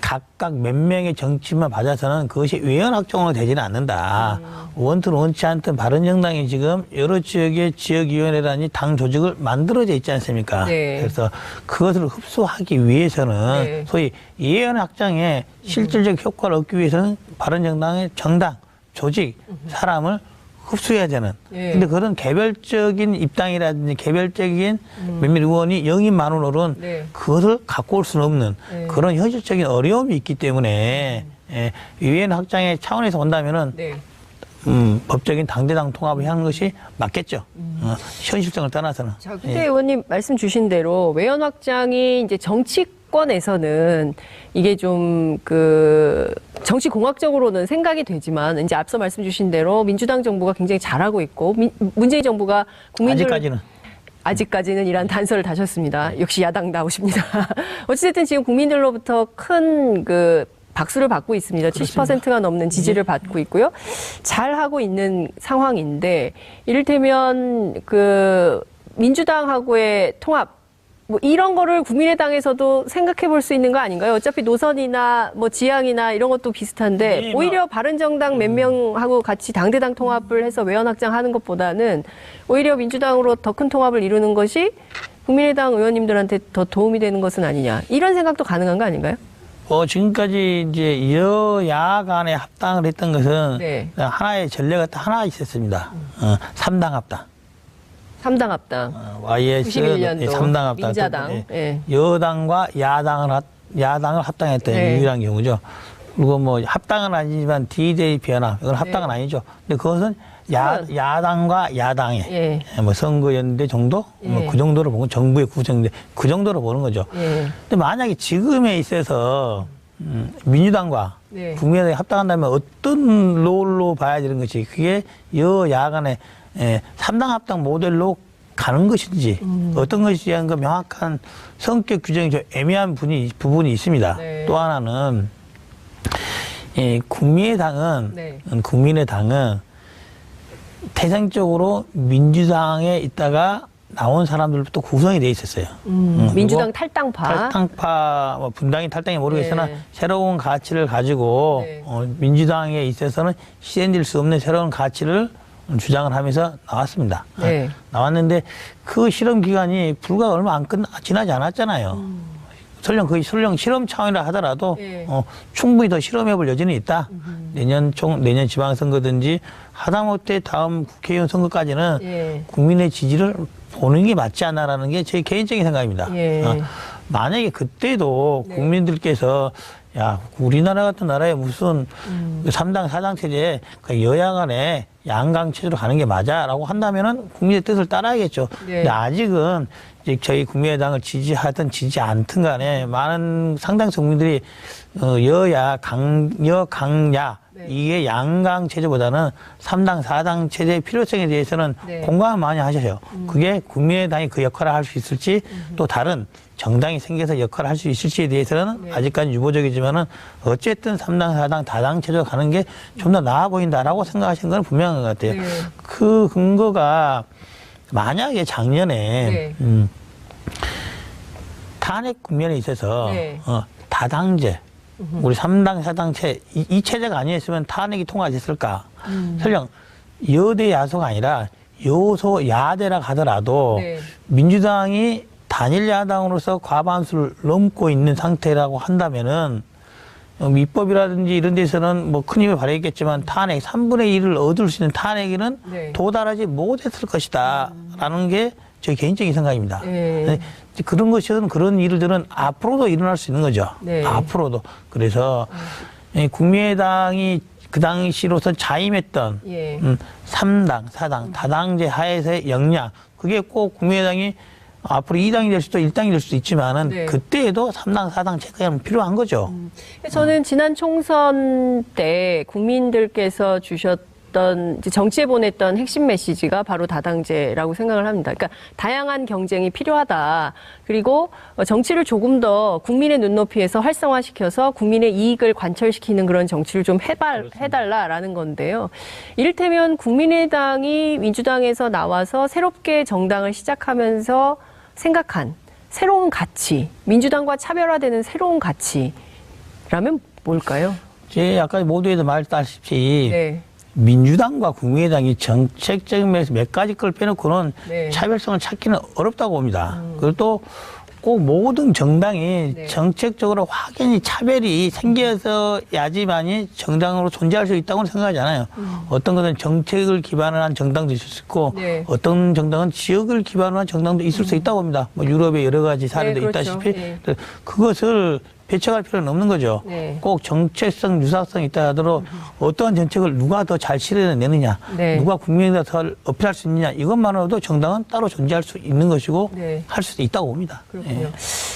각각 몇 명의 정치만 받아서는 그것이 외연 확정으로 되지는 않는다. 원든 원치 않든 바른정당이 지금 여러 지역의 지역위원회라니 당 조직을 만들어져 있지 않습니까? 네. 그래서 그것을 흡수하기 위해서는 네. 소위 예연 확장에 실질적 효과를 얻기 위해서는 바른정당의 정당, 조직, 사람을 흡수해야 되는. 네. 근데 그런 개별적인 입당이라든지 개별적인 몇몇 의원이 영입만으로는 네. 그것을 갖고 올 수는 없는 네. 그런 현실적인 어려움이 있기 때문에 유엔 확장의 차원에서 본다면은 네. 법적인 당대당 통합을 하는 것이 맞겠죠. 현실성을 떠나서는. 자, 근데 의원님 말씀 주신 대로 외연 확장이 이제 정치권에서는 이게 좀 정치 공학적으로는 생각이 되지만 이제 앞서 말씀 주신 대로 민주당 정부가 굉장히 잘하고 있고 문재인 정부가 국민들 아직까지는 이란 단서를 다셨습니다. 역시 야당 나오십니다. 어찌됐든 지금 국민들로부터 큰 박수를 받고 있습니다. 70%가 넘는 지지를 받고 있고요. 잘하고 있는 상황인데 이를테면 민주당하고의 통합 뭐 이런 거를 국민의당에서도 생각해 볼 수 있는 거 아닌가요? 어차피 노선이나 뭐 지향이나 이런 것도 비슷한데 네, 오히려 바른정당 몇 명하고 같이 당대당 통합을 해서 외연 확장하는 것보다는 오히려 민주당으로 더 큰 통합을 이루는 것이 국민의당 의원님들한테 더 도움이 되는 것은 아니냐. 이런 생각도 가능한 거 아닌가요? 지금까지 이제 여야 간에 합당을 했던 것은 네. 하나의 전례가 하나 있었습니다. 3당 합당. 3당 합당. YS 91년도 3당 합당. 민자당. 네. 여당과 야당을 합당했던 네. 유일한 경우죠. 그리고 뭐 합당은 아니지만 D-Day 변화 이건 합당은 아니죠. 근데 그것은 야당과 야당의 예. 뭐 선거연대 정도 뭐 예. 그 정도로 보고 정부의 구성대 그 정도로 보는 거죠. 예. 근데 만약에 지금에 있어서 민주당과 네. 국민의당이 합당한다면 어떤 롤로 봐야 되는 것이 그게 여야 간의 3당 합당 모델로 가는 것인지 어떤 것이 대한 그 명확한 성격 규정이 좀 애매한 부분이 있습니다. 네. 또 하나는 국민의당은 태생적으로 민주당에 있다가 나온 사람들부터 구성이 돼 있었어요. 민주당 탈당파. 뭐 분당이 탈당이 모르겠으나 네. 새로운 가치를 가지고 네. 민주당에 있어서는 실현될 수 없는 새로운 가치를 주장을 하면서 나왔습니다. 네. 나왔는데 그 실험 기간이 불과 얼마 지나지 않았잖아요. 설령 실험 차원이라 하더라도 네. 충분히 더 실험해볼 여지는 있다. 내년 지방선거든지 하다못해 다음 국회의원 선거까지는 예. 국민의 지지를 보는 게 맞지 않나라는 게 제 개인적인 생각입니다. 예. 만약에 그때도 네. 국민들께서 야 우리나라 같은 나라에 무슨 3당 4당 체제 여야 간에 양강 체제로 가는 게 맞아라고 한다면은 국민의 뜻을 따라야겠죠. 네. 근데 아직은 이제 저희 국민의당을 지지하든 지지 않든 간에 많은 상당수 국민들이 여야 강야 네. 이게 양강 체제보다는 3당 4당 체제의 필요성에 대해서는 네. 공감을 많이 하셔요. 그게 국민의당이 그 역할을 할 수 있을지 또 다른 정당이 생겨서 역할을 할 수 있을지에 대해서는 네. 아직까지 유보적이지만은 어쨌든 3당 4당 다당 체제로 가는 게 좀 더 나아 보인다라고 생각하시는 건 분명한 것 같아요. 네. 그 근거가 만약에 작년에 네. 탄핵 국면에 있어서 네. 다당제 우리 3당 4당 이 체제가 아니었으면 탄핵이 통과됐을까? 설령 여대 야소가 아니라 요소 야대라 하더라도 네. 민주당이 단일 야당으로서 과반수를 넘고 있는 상태라고 한다면은 입법이라든지 이런 데서는 뭐 큰 힘을 발휘했겠지만 탄핵 3분의 1을 얻을 수 있는 탄핵에는 네. 도달하지 못했을 것이다라는 게 제 개인적인 생각입니다. 네. 그런 것은 그런 일들은 앞으로도 일어날 수 있는 거죠. 네. 앞으로도. 그래서 국민의당이 그 당시로서 자임했던 예. 3당, 4당, 다당제 하에서의 역량, 그게 꼭 국민의당이 앞으로 2당이 될 수도 1당이 될 수도 있지만은 네. 그때에도 3당, 4당 체크가 필요한 거죠. 저는 지난 총선 때 국민들께서 주셨던 이제 정치에 보냈던 핵심 메시지가 바로 다당제라고 생각을 합니다. 그러니까 다양한 경쟁이 필요하다. 그리고 정치를 조금 더 국민의 눈높이에서 활성화시켜서 국민의 이익을 관철시키는 그런 정치를 좀 해달라라는 건데요. 이를테면 국민의당이 민주당에서 나와서 새롭게 정당을 시작하면서 생각한 새로운 가치, 민주당과 차별화되는 새로운 가치라면 뭘까요? 제 아까 모두에도 말했다시피 네. 민주당과 국민의당이 정책적인 면에서 몇 가지 걸 빼놓고는 네. 차별성을 찾기는 어렵다고 봅니다. 그리고 또 꼭 모든 정당이 네. 정책적으로 확연히 차별이 생겨서야지만이 정당으로 존재할 수 있다고는 생각하지 않아요. 어떤 것은 정책을 기반으로 한 정당도 있을 수 있고 네. 어떤 정당은 지역을 기반으로 한 정당도 있을 수 있다고 봅니다. 뭐 유럽의 여러 가지 사례도 네, 그렇죠. 있다시피 네. 그것을 배척할 필요는 없는 거죠. 네. 꼭 정체성, 유사성이 있다 하더라도 어떠한 정책을 누가 더 잘 실현해내느냐, 네. 누가 국민에게 더 어필할 수 있느냐, 이것만으로도 정당은 따로 존재할 수 있는 것이고 네. 할 수도 있다고 봅니다. 그렇군요. 예,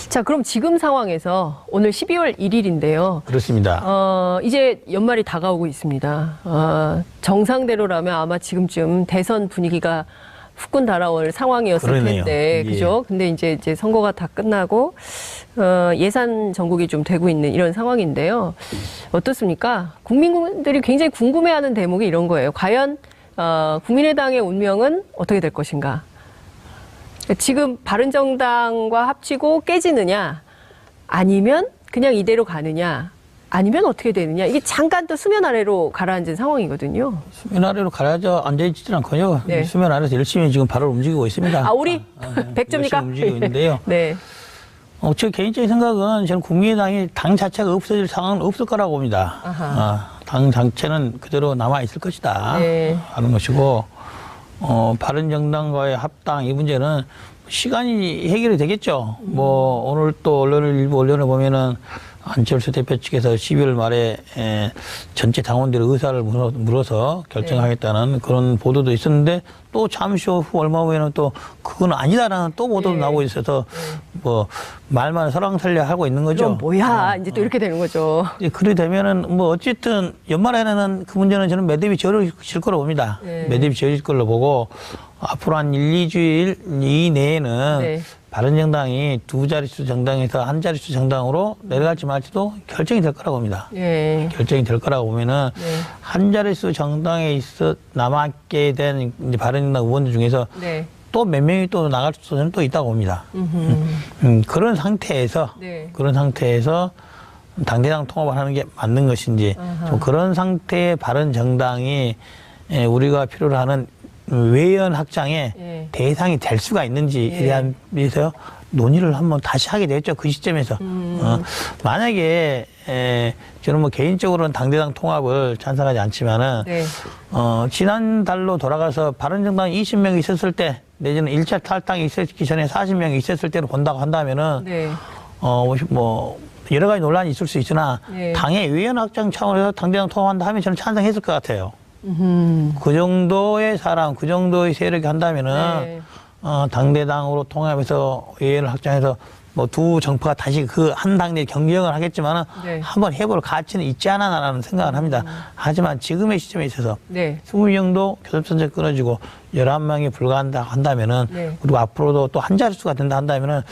자, 그럼 지금 상황에서 오늘 12월 1일인데요. 그렇습니다. 이제 연말이 다가오고 있습니다. 정상대로라면 아마 지금쯤 대선 분위기가 후끈 달아올 상황이었을 그러네요. 텐데, 예. 그죠? 근데 이제 선거가 다 끝나고, 예산 전국이 좀 되고 있는 이런 상황인데요. 어떻습니까? 국민들이 굉장히 궁금해하는 대목이 이런 거예요. 과연, 국민의당의 운명은 어떻게 될 것인가? 지금 바른정당과 합치고 깨지느냐? 아니면 그냥 이대로 가느냐? 아니면 어떻게 되느냐? 이게 잠깐 또 수면 아래로 가라앉은 상황이거든요. 수면 아래로 가라앉아 앉아있지는 않고요. 네. 수면 아래에서 열심히 지금 발을 움직이고 있습니다. 아, 우리 100점입니까? 열심히 움직이고 있는데요. 네. 제 개인적인 생각은 저는 국민의당이 당 자체가 없어질 상황은 없을 거라고 봅니다. 당 자체는 그대로 남아있을 것이다 네. 하는 것이고 바른정당과의 합당 이 문제는 시간이 해결이 되겠죠. 뭐 오늘 또 일부 언론을 보면은 안철수 대표 측에서 12월 말에 전체 당원들의 의사를 물어서 결정하겠다는 그런 보도도 있었는데 또 잠시 후 얼마 후에는 또 그건 아니다라는 또 보도도 네. 나오고 있어서 뭐 말만 설왕설래 하고 있는 거죠. 그럼 뭐야? 이제 또 이렇게 되는 거죠. 이제 그래 되면은 뭐 어쨌든 연말에는 그 문제는 저는 매듭이 지어질 거라고 봅니다. 네. 매듭이 지어질 걸로 보고 앞으로 한 1, 2주일 이내에는 네. 바른정당이 두 자릿수 정당에서 한 자릿수 정당으로 내려갈지 말지도 결정이 될 거라고 봅니다. 네. 결정이 될 거라고 보면은 네. 한 자릿수 정당에 있어 남았게 된 이제 바른정당 의원들 중에서 네. 또 몇 명이 또 나갈 수는 또 있다고 봅니다. 그런 상태에서 네. 그런 상태에서 당대당 통합을 하는 게 맞는 것인지 좀 그런 상태의 바른정당이 우리가 필요로 하는 외연 확장의 예. 대상이 될 수가 있는지에 예. 대한 데서 논의를 한번 다시 하게 되었죠. 그 시점에서. 만약에 저는 뭐 개인적으로는 당대당 통합을 찬성하지 않지만은 네. 지난달로 돌아가서 바른정당 20명이 있었을 때 내지는 1차 탈당이 있었기 전에 40명이 있었을 때로 본다고 한다면은 네. 뭐 여러 가지 논란이 있을 수 있으나 네. 당의 외연 확장 차원에서 당대당 통합한다 하면 저는 찬성했을 것 같아요. 그 정도의 사람, 그 정도의 세력이 한다면은 네. 당대당으로 통합해서 외연을 확장해서 뭐 두 정파가 다시 그 한 당내 경쟁을 하겠지만은 네. 한번 해볼 가치는 있지 않나라는 생각을 합니다. 하지만 지금의 시점에 있어서 네. 20명도 교섭선정 끊어지고 11명이 불과한다 한다면은 네. 그리고 앞으로도 또 한 자릿수가 된다 한다면은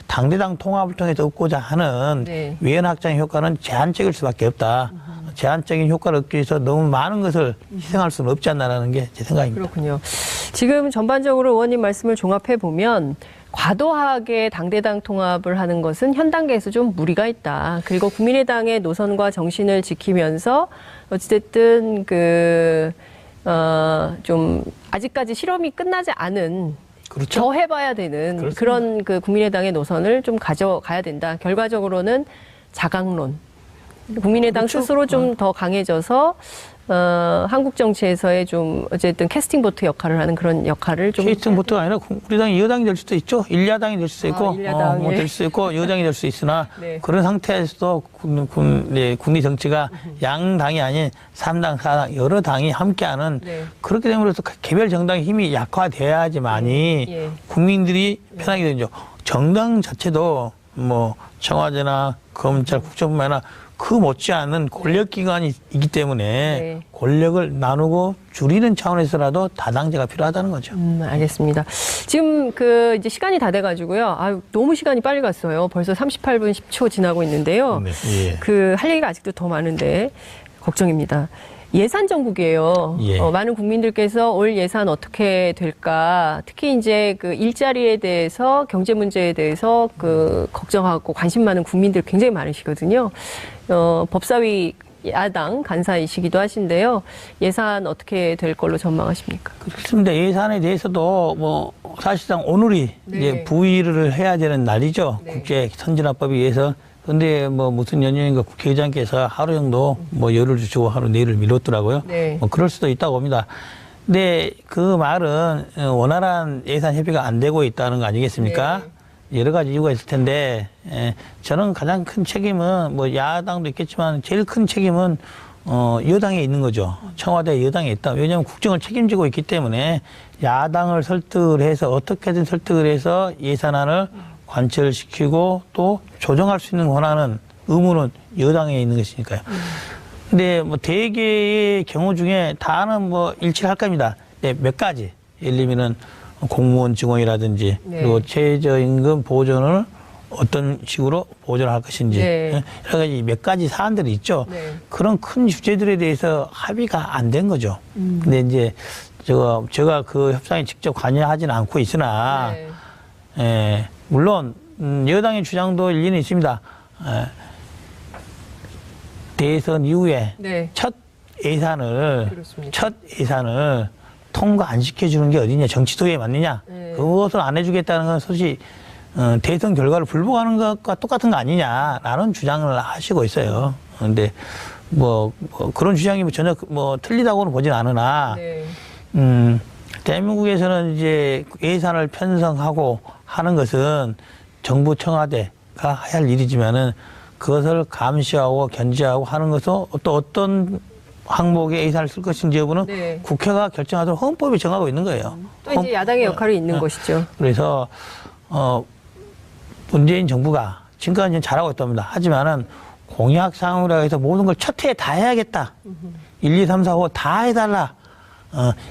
당대당 통합을 통해서 얻고자 하는 네. 외연 확장의 효과는 제한적일 수밖에 없다. 제한적인 효과를 얻기 위해서 너무 많은 것을 희생할 수는 없지 않나라는 게 제 생각입니다. 그렇군요. 지금 전반적으로 의원님 말씀을 종합해 보면 과도하게 당대당 통합을 하는 것은 현 단계에서 좀 무리가 있다. 그리고 국민의당의 노선과 정신을 지키면서 어찌됐든 좀 아직까지 실험이 끝나지 않은 그렇죠. 더 해봐야 되는 그렇습니다. 그런 국민의당의 노선을 좀 가져가야 된다. 결과적으로는 자강론, 국민의당 그렇죠. 스스로 좀 더 강해져서 한국 정치에서의 좀 어쨌든 캐스팅 보트 역할을 하는 그런 역할을 좀 캐스팅 보트가 아니라 우리 당이 여당이 될 수도 있죠. 일야당이 될 수도 있고, 일야당, 예. 될 수도 있고, 여당이 될 수 있으나 네. 그런 상태에서도 국내 정치가 양당이 아닌 3당, 4당 여러 당이 함께하는 네. 그렇게 되면서 개별 정당의 힘이 약화돼야지만이 예. 국민들이 편하게 되죠. 정당 자체도 뭐 청와대나 검찰, 국정뿐만 아니라 그 못지않은 권력기관이 있기 때문에 네. 권력을 나누고 줄이는 차원에서라도 다당제가 필요하다는 거죠. 알겠습니다. 지금 이제 시간이 다 돼가지고요. 아유, 너무 시간이 빨리 갔어요. 벌써 38분 10초 지나고 있는데요. 네, 예. 할 얘기가 아직도 더 많은데 걱정입니다. 예산 정국이에요. 예. 많은 국민들께서 올 예산 어떻게 될까, 특히 이제 그 일자리에 대해서, 경제 문제에 대해서 걱정하고 관심 많은 국민들 굉장히 많으시거든요. 법사위 야당 간사이시기도 하신데요. 예산 어떻게 될 걸로 전망하십니까? 그렇습니다. 예산에 대해서도 뭐 사실상 오늘이 네. 이제 부의를 해야 되는 날이죠. 네. 국제 선진화법에 의해서. 근데 뭐 무슨 연유인가 국회의장께서 하루 정도 뭐 열을 주시고 하루 내일을 미뤘더라고요. 네. 뭐 그럴 수도 있다고 봅니다. 근데 그 말은 원활한 예산 협의가 안 되고 있다는 거 아니겠습니까? 여러 가지 이유가 있을 텐데, 저는 가장 큰 책임은 뭐 야당도 있겠지만 제일 큰 책임은 여당에 있는 거죠. 청와대 여당에 있다. 왜냐하면 국정을 책임지고 있기 때문에 야당을 설득을 해서 어떻게든 설득을 해서 예산안을 관철시키고 또 조정할 수 있는 권한은 의무는 여당에 있는 것이니까요. 근데 뭐 대개의 경우 중에 다는 뭐 일치할 겁니다. 몇 가지. 예를 들면은 공무원 증원이라든지 네. 그리고 최저임금 보존을 어떤 식으로 보존할 것인지 네. 여러 가지 몇 가지 사안들이 있죠. 네. 그런 큰 주제들에 대해서 합의가 안 된 거죠. 근데 이제 제가 그 협상에 직접 관여하지는 않고 있으나 네. 물론 여당의 주장도 일리는 있습니다. 대선 이후에 네. 첫 예산을 그렇습니다. 통과 안 시켜주는 게 어디냐, 정치도에 맞느냐, 네. 그것을 안 해주겠다는 건 솔직히 대선 결과를 불복하는 것과 똑같은 거 아니냐라는 주장을 하시고 있어요. 그런데 뭐 그런 주장이 전혀 틀리다고는 보진 않으나 네. 대한민국에서는 이제 예산을 편성하고 하는 것은 정부 청와대가 할 일이지만은 그것을 감시하고 견제하고 하는 것은 또 어떤 항목에 예산을 쓸 것인지 여부는 네. 국회가 결정하도록 헌법이 정하고 있는 거예요. 또 이제 야당의 역할이 있는 것이죠. 그래서 문재인 정부가 지금까지 잘하고 있답니다. 하지만은 공약상으로 해서 모든 걸 첫 해에 다 해야겠다. 1, 2, 3, 4, 5 다 해달라.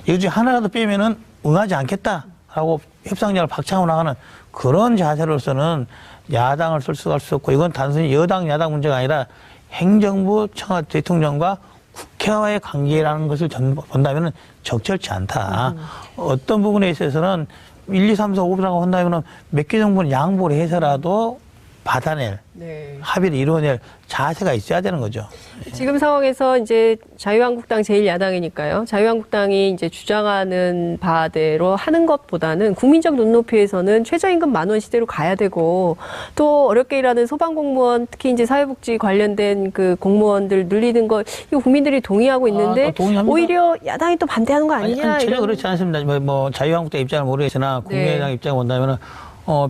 이 중에 하나라도 빼면은 응하지 않겠다라고 협상장을 박차고 나가는 그런 자세로서는 야당을 설득할 수 없고, 이건 단순히 여당, 야당 문제가 아니라 행정부, 청와대 대통령과 국회와의 관계라는 것을 본다면 적절치 않다. 어떤 부분에 있어서는 1, 2, 3, 4, 5라고 한다면 몇 개 정도는 양보를 해서라도 받아낼, 네. 합의를 이루어낼 자세가 있어야 되는 거죠. 지금 상황에서 이제 자유한국당 제1야당이니까요. 자유한국당이 이제 주장하는 바대로 하는 것보다는 국민적 눈높이에서는 최저임금 10,000원 시대로 가야 되고, 또 어렵게 일하는 소방공무원, 특히 이제 사회복지 관련된 그 공무원들 늘리는 거, 이거 국민들이 동의하고 있는데 동의합니다. 오히려 야당이 또 반대하는 거 아니냐? 전혀 이런. 그렇지 않습니다. 뭐 자유한국당 입장을 모르겠으나 국민의당 입장을 본다면은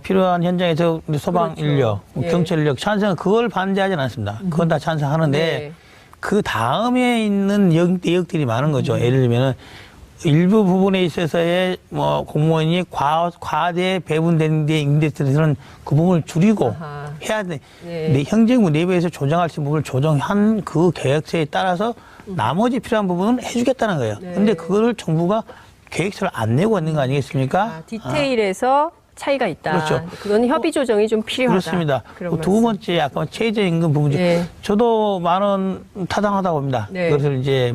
필요한 현장에서 소방 그렇죠. 인력, 예. 경찰 인력 찬성, 그걸 반대하지는 않습니다. 그건 다 찬성하는데 네. 그 다음에 있는 내역들이 많은 거죠. 예를 들면은 일부 부분에 있어서의 뭐 공무원이 과대 배분된 데 인덱스에서는 그 부분을 줄이고 아하. 해야 돼. 네. 행정부 내부에서 조정할 수 있는 부분을 조정한 그 계획서에 따라서 나머지 필요한 부분은 해주겠다는 거예요. 네. 근데 그거를 정부가 계획서를 안 내고 있는 거 아니겠습니까? 디테일에서 차이가 있다. 그렇죠. 그건 협의 조정이 좀 필요하다. 그렇습니다. 그런 두 번째, 아까 최저임금 부분 중 네. 저도 10,000원 타당하다고 봅니다. 네. 그것을 이제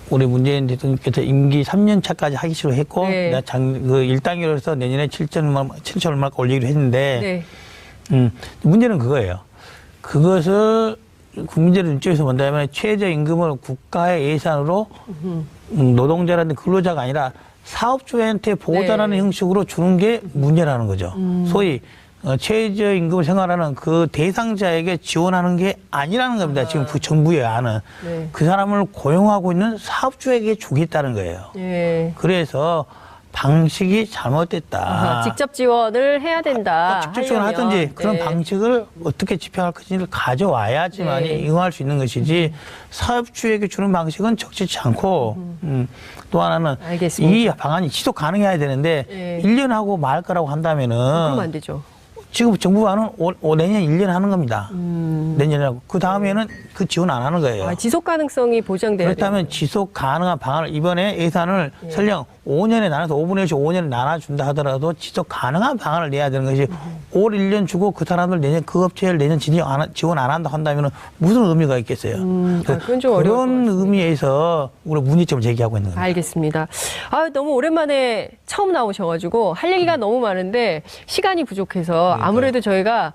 우리 문재인 대통령께서 임기 3년 차까지 하기로 했고, 네. 내가 그 1단계로서 내년에 7천 얼마 올리기로 했는데, 네. 문제는 그거예요. 그것을 국민들의 눈치에서 본다면 최저임금을 국가의 예산으로 노동자라든지 근로자가 아니라 사업주한테 보전하는 네. 형식으로 주는 게 문제라는 거죠. 소위 최저임금 생활하는 그 대상자에게 지원하는 게 아니라는 겁니다. 지금 그 정부의 안은. 네. 그 사람을 고용하고 있는 사업주에게 주겠다는 거예요. 예. 그래서 방식이 잘못됐다. 직접 지원을 해야 된다. 직접 지원을 하려면. 하든지 그런 네. 방식을 어떻게 집행할 것인지를 가져와야지만 네. 이용할 수 있는 것이지 사업주에게 주는 방식은 적절치 않고 또 하나는 알겠습니다. 이 방안이 지속 가능해야 되는데 네. 1년 하고 말 거라고 한다면은 그러면 안 되죠. 지금 정부안은 내년 1년 하는 겁니다. 내년에 하고 그 다음에는 그 지원 안 하는 거예요. 지속 가능성이 보장돼야 그렇다면 돼요. 지속 가능한 방안을 이번에 예산을 설령 5년에 나눠서 5분의 1씩 5년에 나눠준다 하더라도 지속 가능한 방안을 내야 되는 것이 올 1년 주고 그 사람들 내년 그 업체를 내년 지원 안 한다 한다면 무슨 의미가 있겠어요. 그건 좀 어려울 것 그런 같습니다. 의미에서 우리 문제점을 제기하고 있는 겁니다. 알겠습니다. 너무 오랜만에 처음 나오셔가지고 할 얘기가 너무 많은데 시간이 부족해서 아무래도 저희가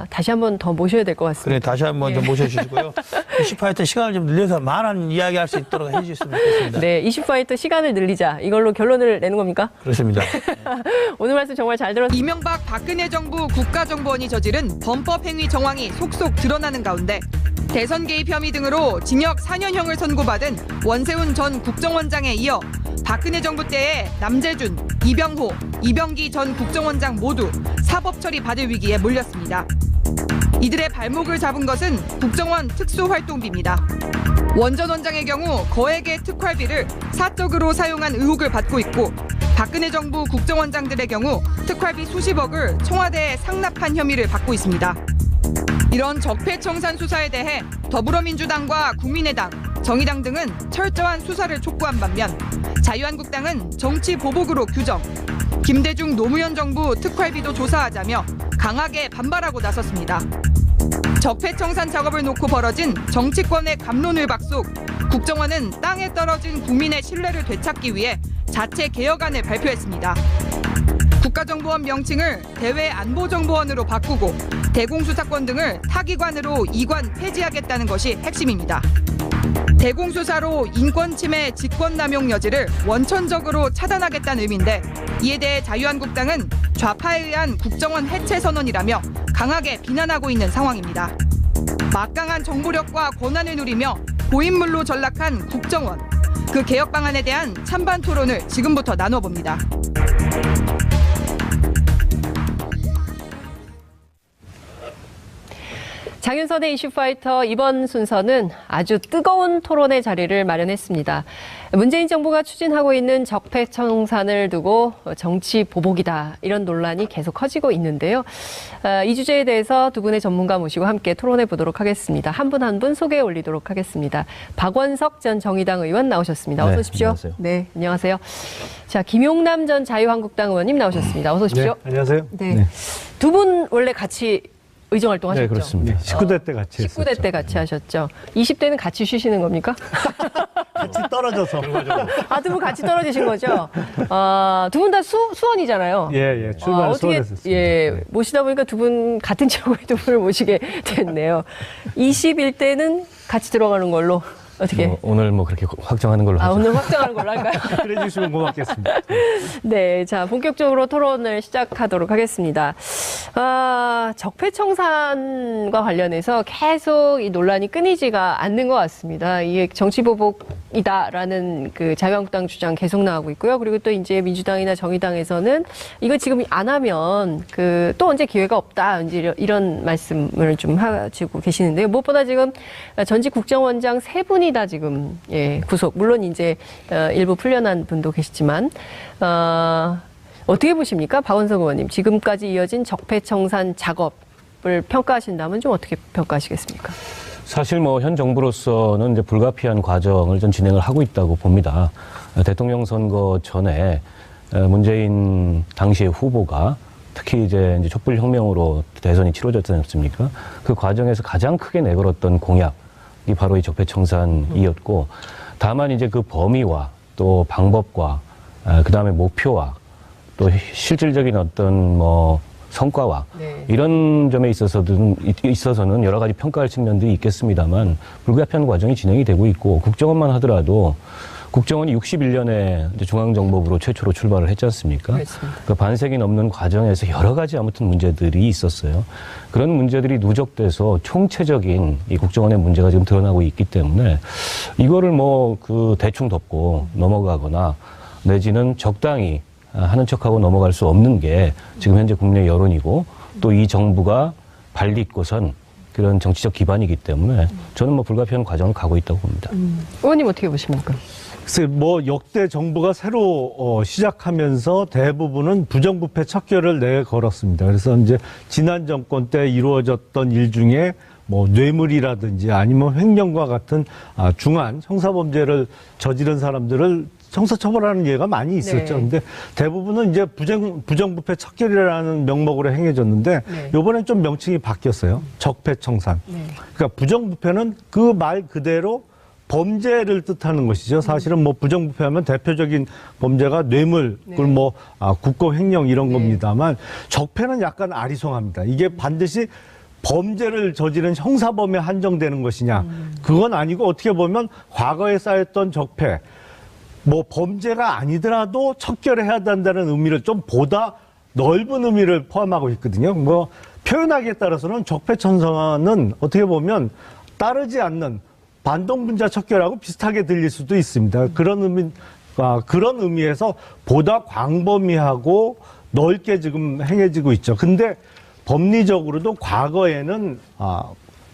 다시 한번 더 모셔야 될 것 같습니다. 그래 다시 한번 좀 모셔주시고요. 28회 시간을 좀 늘려서 많은 이야기할 수 있도록 해주셨으면 좋겠습니다. 네, 20파이터 시간을 늘리자. 이걸로 결론을 내는 겁니까? 그렇습니다. 오늘 말씀 정말 잘 들었습니다. 이명박 박근혜 정부 국가정보원이 저지른 범법행위 정황이 속속 드러나는 가운데 대선 개입 혐의 등으로 징역 4년형을 선고받은 원세훈 전 국정원장에 이어 박근혜 정부 때의 남재준, 이병호, 이병기 전 국정원장 모두 사법 처리 받을 위기에 몰렸습니다. 이들의 발목을 잡은 것은 국정원 특수활동비입니다. 원 전 원장의 경우 거액의 특활비를 사적으로 사용한 의혹을 받고 있고 박근혜 정부 국정원장들의 경우 특활비 수십억을 청와대에 상납한 혐의를 받고 있습니다. 이런 적폐청산 수사에 대해 더불어민주당과 국민의당, 정의당 등은 철저한 수사를 촉구한 반면 자유한국당은 정치 보복으로 규정, 김대중 노무현 정부 특활비도 조사하자며 강하게 반발하고 나섰습니다. 적폐청산 작업을 놓고 벌어진 정치권의 갑론을박 속 국정원은 땅에 떨어진 국민의 신뢰를 되찾기 위해 자체 개혁안을 발표했습니다. 국가정보원 명칭을 대외안보정보원으로 바꾸고 대공수사권 등을 타기관으로 이관 폐지하겠다는 것이 핵심입니다. 대공수사로 인권침해 직권남용 여지를 원천적으로 차단하겠다는 의미인데 이에 대해 자유한국당은 좌파에 의한 국정원 해체 선언이라며 강하게 비난하고 있는 상황입니다. 막강한 정보력과 권한을 누리며 고인물로 전락한 국정원. 그 개혁 방안에 대한 찬반 토론을 지금부터 나눠봅니다. 장윤선의 이슈파이터 이번 순서는 아주 뜨거운 토론의 자리를 마련했습니다. 문재인 정부가 추진하고 있는 적폐청산을 두고 정치 보복이다 이런 논란이 계속 커지고 있는데요. 이 주제에 대해서 두 분의 전문가 모시고 함께 토론해 보도록 하겠습니다. 한 분 한 분 소개해 올리도록 하겠습니다. 박원석 전 정의당 의원 나오셨습니다. 어서 오십시오. 안녕하세요. 네, 안녕하세요. 자, 김용남 전 자유한국당 의원님 나오셨습니다. 어서 오십시오. 네, 안녕하세요. 네. 두 분 원래 같이 의정 활동하셨죠? 네, 그렇습니다. 19대 때 같이 했었죠. 19대 때 같이 하셨죠. 20대는 같이 쉬시는 겁니까? 같이 떨어져서. 두 분 같이 떨어지신 거죠? 두 분 다 수원이잖아요. 예, 출발 어떻게, 수원했었습니다. 모시다 보니까 두 분 같은 지역에 두 분을 모시게 됐네요. 21대는 같이 들어가는 걸로. 어떻게? 오늘 그렇게 확정하는 걸로 하죠. 오늘 확정하는 걸로 할까요? 그래 주시면 고맙겠습니다. 네, 자, 본격적으로 토론을 시작하도록 하겠습니다. 적폐청산과 관련해서 계속 이 논란이 끊이지가 않는 것 같습니다. 이게 정치보복이다라는 그 자유한국당 주장 계속 나오고 있고요. 그리고 또 이제 민주당이나 정의당에서는 이거 지금 안 하면 또 언제 기회가 없다. 이제 이런 말씀을 좀 하시고 계시는데요. 무엇보다 지금 전직 국정원장 세 분이 다 지금 구속. 물론 이제 일부 풀려난 분도 계시지만 어떻게 보십니까, 박원석 의원님? 지금까지 이어진 적폐청산 작업을 평가하신다면 좀 어떻게 평가하시겠습니까? 사실 현 정부로서는 이제 불가피한 과정을 좀 진행을 하고 있다고 봅니다. 대통령 선거 전에 문재인 당시의 후보가 특히 이제 촛불혁명으로 대선이 치러졌지 않습니까? 그 과정에서 가장 크게 내걸었던 공약. 이 바로 이 적폐청산이었고, 다만 이제 그 범위와 또 방법과 그 다음에 목표와 또 실질적인 어떤 성과와 이런 점에 있어서는 여러 가지 평가할 측면들이 있겠습니다만 불가피한 과정이 진행이 되고 있고, 국정원만 하더라도 국정원이 61년에 중앙정보부로 최초로 출발을 했지 않습니까? 그렇습니다. 그 반세기 넘는 과정에서 여러 가지 아무튼 문제들이 있었어요. 그런 문제들이 누적돼서 총체적인 이 국정원의 문제가 지금 드러나고 있기 때문에 이거를 뭐 그 대충 덮고 넘어가거나 내지는 적당히 하는 척하고 넘어갈 수 없는 게 지금 현재 국내 여론이고 또 이 정부가 발딛고선 그런 정치적 기반이기 때문에 저는 뭐 불가피한 과정을 가고 있다고 봅니다. 의원님 어떻게 보십니까? 글쎄, 뭐 역대 정부가 새로 시작하면서 대부분은 부정부패 척결을 내걸었습니다. 그래서 이제 지난 정권 때 이루어졌던 일 중에 뭐 뇌물이라든지 아니면 횡령과 같은 중한 형사범죄를 저지른 사람들을 형사처벌하는 예가 많이 있었죠. 네. 근데 대부분은 이제 부정부패 척결이라는 명목으로 행해졌는데 네. 요번엔 좀 명칭이 바뀌었어요. 적폐청산. 네. 그러니까 부정부패는 그 말 그대로 범죄를 뜻하는 것이죠. 사실은 뭐 부정부패하면 대표적인 범죄가 뇌물, 그걸 뭐 국고 횡령 이런 겁니다만 적폐는 약간 아리송합니다. 이게 반드시 범죄를 저지른 형사범에 한정되는 것이냐? 그건 아니고 어떻게 보면 과거에 쌓였던 적폐, 뭐 범죄가 아니더라도 척결해야 된다는 의미를 좀 보다 넓은 의미를 포함하고 있거든요. 뭐 표현하기에 따라서는 적폐청산은 어떻게 보면 따르지 않는 반동분자 척결하고 비슷하게 들릴 수도 있습니다. 그런 의미에서 보다 광범위하고 넓게 지금 행해지고 있죠. 근데 법리적으로도 과거에는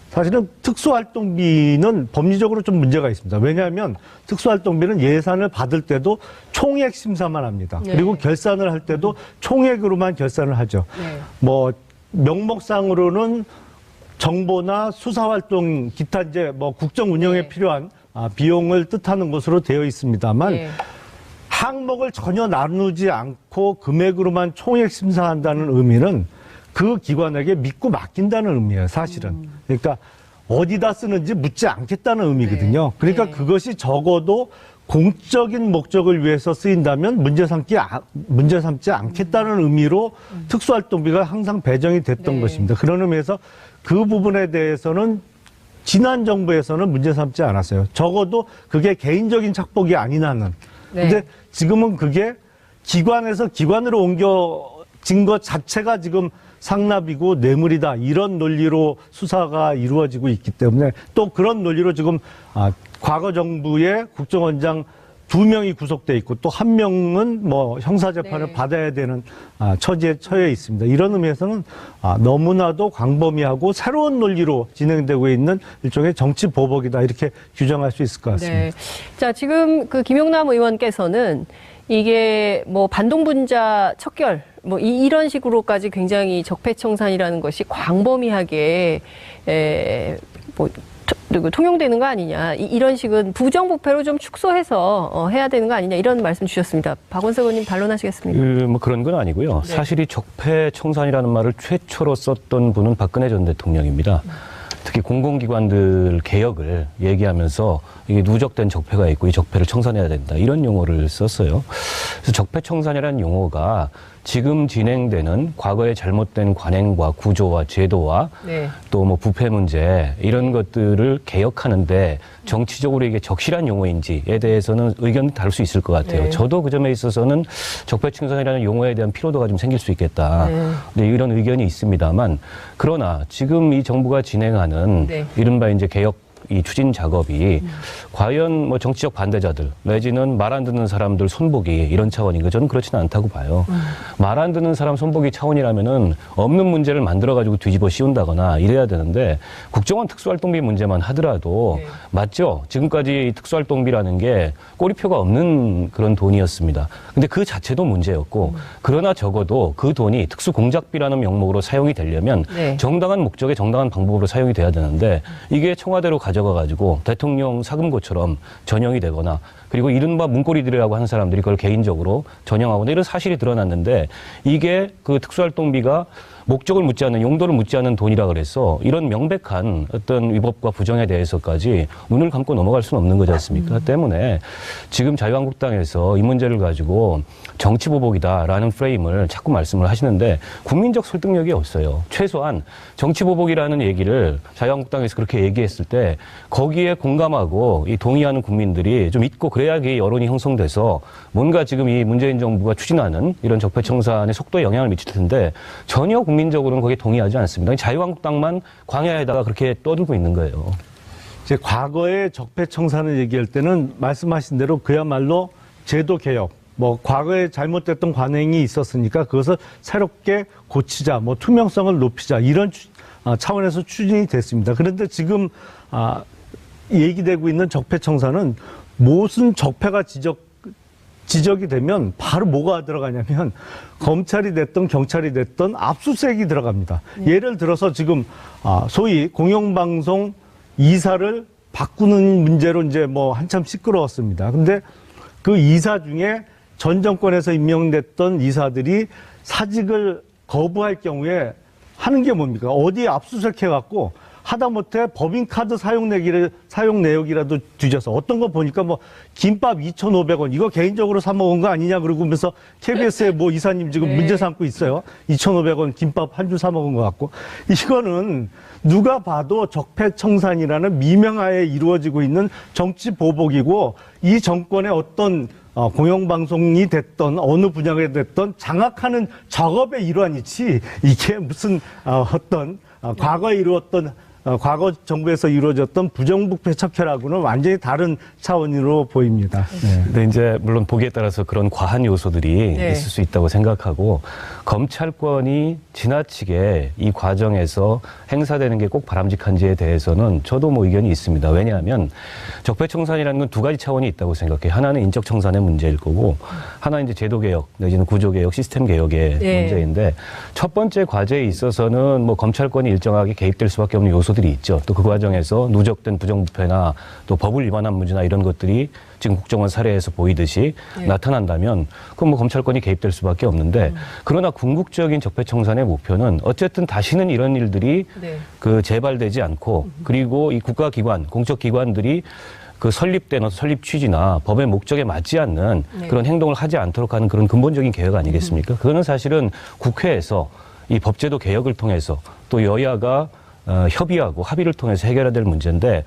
사실은 특수활동비는 법리적으로 좀 문제가 있습니다. 왜냐하면 특수활동비는 예산을 받을 때도 총액 심사만 합니다. 네. 그리고 결산을 할 때도 총액으로만 결산을 하죠. 네. 뭐 명목상으로는 정보나 수사활동, 기타 이제 뭐 국정 운영에 네. 필요한 비용을 뜻하는 것으로 되어 있습니다만 네. 항목을 전혀 나누지 않고 금액으로만 총액 심사한다는 의미는 그 기관에게 믿고 맡긴다는 의미예요, 사실은. 그러니까 어디다 쓰는지 묻지 않겠다는 의미거든요. 네. 그러니까 네. 그것이 적어도 공적인 목적을 위해서 쓰인다면 문제 삼지 않겠다는 의미로 특수활동비가 항상 배정이 됐던 네. 것입니다. 그런 의미에서 그 부분에 대해서는 지난 정부에서는 문제 삼지 않았어요. 적어도 그게 개인적인 착복이 아닌 한은. 네. 근데 지금은 그게 기관에서 기관으로 옮겨진 것 자체가 지금 상납이고 뇌물이다. 이런 논리로 수사가 이루어지고 있기 때문에 또 그런 논리로 지금 과거 정부의 국정원장 2명이 구속돼 있고 또 1명은 뭐 형사재판을 네. 받아야 되는 처지에 처해 있습니다. 이런 의미에서는 너무나도 광범위하고 새로운 논리로 진행되고 있는 일종의 정치 보복이다. 이렇게 규정할 수 있을 것 같습니다. 네. 자, 지금 그 김용남 의원께서는 이게 뭐 반동분자 척결 뭐 이런 식으로까지 굉장히 적폐청산이라는 것이 광범위하게 뭐 통용되는 거 아니냐, 이런 식은 부정부패로 좀 축소해서 해야 되는 거 아니냐, 이런 말씀 주셨습니다. 박원석 의원님 반론하시겠습니까? 뭐 그런 건 아니고요. 네. 사실 이 적폐청산이라는 말을 최초로 썼던 분은 박근혜 전 대통령입니다. 특히 공공기관들 개혁을 얘기하면서 이게 누적된 적폐가 있고 이 적폐를 청산해야 된다, 이런 용어를 썼어요. 그래서 적폐청산이라는 용어가 지금 진행되는 과거의 잘못된 관행과 구조와 제도와 네. 또 뭐 부패 문제 이런 것들을 개혁하는데 정치적으로 이게 적실한 용어인지에 대해서는 의견이 다를 수 있을 것 같아요. 네. 저도 그 점에 있어서는 적폐청산이라는 용어에 대한 피로도가 좀 생길 수 있겠다. 네. 네, 이런 의견이 있습니다만, 그러나 지금 이 정부가 진행하는 네. 이른바 이제 개혁 이 추진 작업이 과연 뭐 정치적 반대자들 내지는 말 안 듣는 사람들 손보기 이런 차원인가? 저는 그렇지는 않다고 봐요. 말 안 듣는 사람 손보기 차원이라면은 없는 문제를 만들어 가지고 뒤집어 씌운다거나 이래야 되는데, 국정원 특수활동비 문제만 하더라도 네. 맞죠? 지금까지 특수활동비라는 게 꼬리표가 없는 그런 돈이었습니다. 근데 그 자체도 문제였고, 그러나 적어도 그 돈이 특수공작비라는 명목으로 사용이 되려면 네. 정당한 목적에 정당한 방법으로 사용이 돼야 되는데, 이게 청와대로 가져가가지고 대통령 사금고처럼 전형이 되거나, 그리고 이른바 문고리들이라고 하는 사람들이 그걸 개인적으로 전형하거나 이런 사실이 드러났는데, 이게 그 특수활동비가 목적을 묻지 않는, 용도를 묻지 않는 돈이라 그래서 이런 명백한 어떤 위법과 부정에 대해서까지 눈을 감고 넘어갈 수는 없는 거지 않습니까? 때문에 지금 자유한국당에서 이 문제를 가지고 정치보복이다라는 프레임을 자꾸 말씀을 하시는데 국민적 설득력이 없어요. 최소한 정치보복이라는 얘기를 자유한국당에서 그렇게 얘기했을 때 거기에 공감하고 이 동의하는 국민들이 좀 있고 그래야 이 여론이 형성돼서 뭔가 지금 이 문재인 정부가 추진하는 이런 적폐청산의 속도에 영향을 미칠 텐데 전혀 국민적으로는 거기에 동의하지 않습니다. 자유한국당만 광야에다가 그렇게 떠들고 있는 거예요. 이제 과거에 적폐청산을 얘기할 때는 말씀하신 대로 그야말로 제도 개혁, 뭐 과거에 잘못됐던 관행이 있었으니까 그것을 새롭게 고치자, 뭐 투명성을 높이자 이런 차원에서 추진이 됐습니다. 그런데 지금 얘기되고 있는 적폐청산은 무슨 적폐가 지적이 되면 바로 뭐가 들어가냐면 검찰이 됐든 경찰이 됐든 압수수색이 들어갑니다. 예를 들어서 지금 소위 공영방송 이사를 바꾸는 문제로 이제 뭐 한참 시끄러웠습니다. 근데 그 이사 중에 전 정권에서 임명됐던 이사들이 사직을 거부할 경우에 하는 게 뭡니까? 어디에 압수수색해갖고 하다못해 법인카드 사용 내역이라도 뒤져서 어떤 거 보니까 뭐 김밥 2,500원 이거 개인적으로 사 먹은 거 아니냐 그러면서 KBS에 뭐 이사님 지금 문제 삼고 있어요. 2,500원 김밥 한 줄 사 먹은 것 같고 이거는 누가 봐도 적폐청산이라는 미명하에 이루어지고 있는 정치 보복이고 이 정권의 어떤 공영방송이 됐던 어느 분야가 됐던 장악하는 작업의 일환이지 이게 무슨 어떤 과거에 이루었던 과거 정부에서 이루어졌던 부정부패 척결하고는 완전히 다른 차원으로 보입니다. 네. 근데 이제 물론 보기에 따라서 그런 과한 요소들이 있을 수 있다고 생각하고 검찰권이 지나치게 이 과정에서 행사되는 게 꼭 바람직한지에 대해서는 저도 뭐 의견이 있습니다. 왜냐하면 적폐청산이라는 건 두 가지 차원이 있다고 생각해요. 하나는 인적청산의 문제일 거고 하나는 이제 제도개혁 내지는 구조개혁, 시스템개혁의 문제인데 첫 번째 과제에 있어서는 뭐 검찰권이 일정하게 개입될 수밖에 없는 요소들이 있죠. 또 그 과정에서 누적된 부정부패나 또 법을 위반한 문제나 이런 것들이 지금 국정원 사례에서 보이듯이 나타난다면 그럼 뭐 검찰권이 개입될 수밖에 없는데 그러나 궁극적인 적폐청산의 목표는 어쨌든 다시는 이런 일들이 그 재발되지 않고 그리고 이 국가기관, 공적기관들이 그 설립된 설립 취지나 법의 목적에 맞지 않는 그런 행동을 하지 않도록 하는 그런 근본적인 개혁 아니겠습니까? 그거는 사실은 국회에서 이 법제도 개혁을 통해서 또 여야가 협의하고 합의를 통해서 해결해야 될 문제인데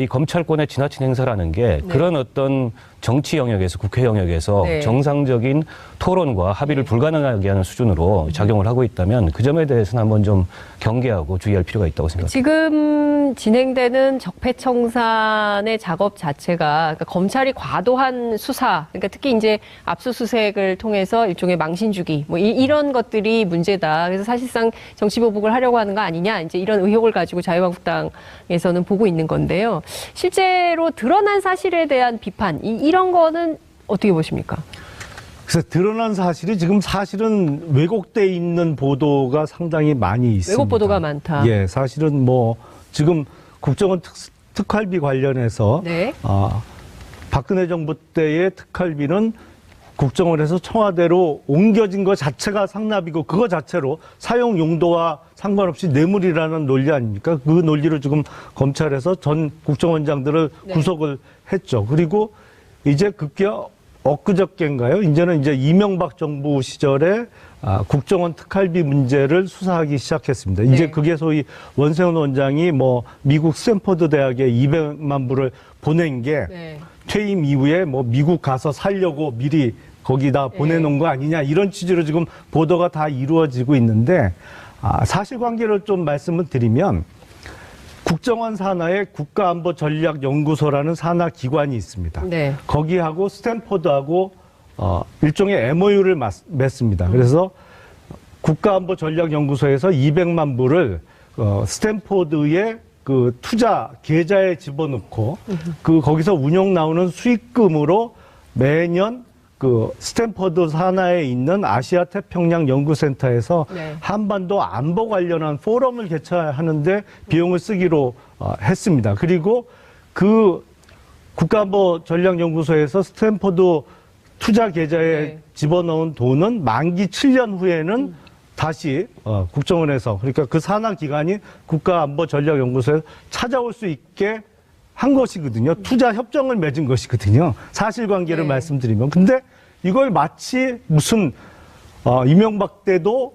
이 검찰권의 지나친 행사라는 게 그런 어떤 정치 영역에서 국회 영역에서 정상적인 토론과 합의를 불가능하게 하는 수준으로 작용을 하고 있다면 그 점에 대해서는 한번 좀 경계하고 주의할 필요가 있다고 생각합니다. 지금 진행되는 적폐청산의 작업 자체가 그러니까 검찰이 과도한 수사, 그러니까 특히 이제 압수수색을 통해서 일종의 망신 주기, 뭐 이런 것들이 문제다. 그래서 사실상 정치보복을 하려고 하는 거 아니냐, 이제 이런 의혹을 가지고 자유한국당에서는 보고 있는 건데요. 실제로 드러난 사실에 대한 비판, 이런 거는 어떻게 보십니까? 그래서 드러난 사실이 지금 사실은 왜곡돼 있는 보도가 상당히 많이 있습니다. 왜곡 보도가 많다. 예, 사실은 뭐 지금 국정원 특활비 관련해서 박근혜 정부 때의 특활비는 국정원에서 청와대로 옮겨진 것 자체가 상납이고 그거 자체로 사용 용도와 상관없이 뇌물이라는 논리 아닙니까? 그 논리로 지금 검찰에서 전 국정원장들을 구속을 했죠. 그리고 이제 급기야 엊그저께인가요? 이제는 이제 이명박 정부 시절에 국정원 특활비 문제를 수사하기 시작했습니다. 이제 그게 소위 원세훈 원장이 뭐 미국 스탠퍼드 대학에 200만 불을 보낸 게 퇴임 이후에 뭐 미국 가서 살려고 미리 거기다 보내놓은 거 아니냐 이런 취지로 지금 보도가 다 이루어지고 있는데 사실관계를 좀 말씀을 드리면 국정원 산하에 국가안보전략연구소라는 산하 기관이 있습니다. 거기하고 스탠퍼드하고 일종의 MOU를 맺습니다. 그래서 국가안보전략연구소에서 200만 불을 스탠퍼드의 그 투자 계좌에 집어넣고 그 거기서 운용 나오는 수익금으로 매년 그 스탠퍼드 산하에 있는 아시아 태평양 연구센터에서 한반도 안보 관련한 포럼을 개최하는데 비용을 쓰기로 했습니다. 그리고 그 국가안보전략연구소에서 스탠퍼드 투자 계좌에 집어넣은 돈은 만기 7년 후에는 다시 국정원에서 그러니까 그 산하 기관이 국가안보전략연구소에 찾아올 수 있게 한 것이거든요. 투자 협정을 맺은 것이거든요. 사실관계를 네. 말씀드리면. 근데 이걸 마치 무슨 이명박 때도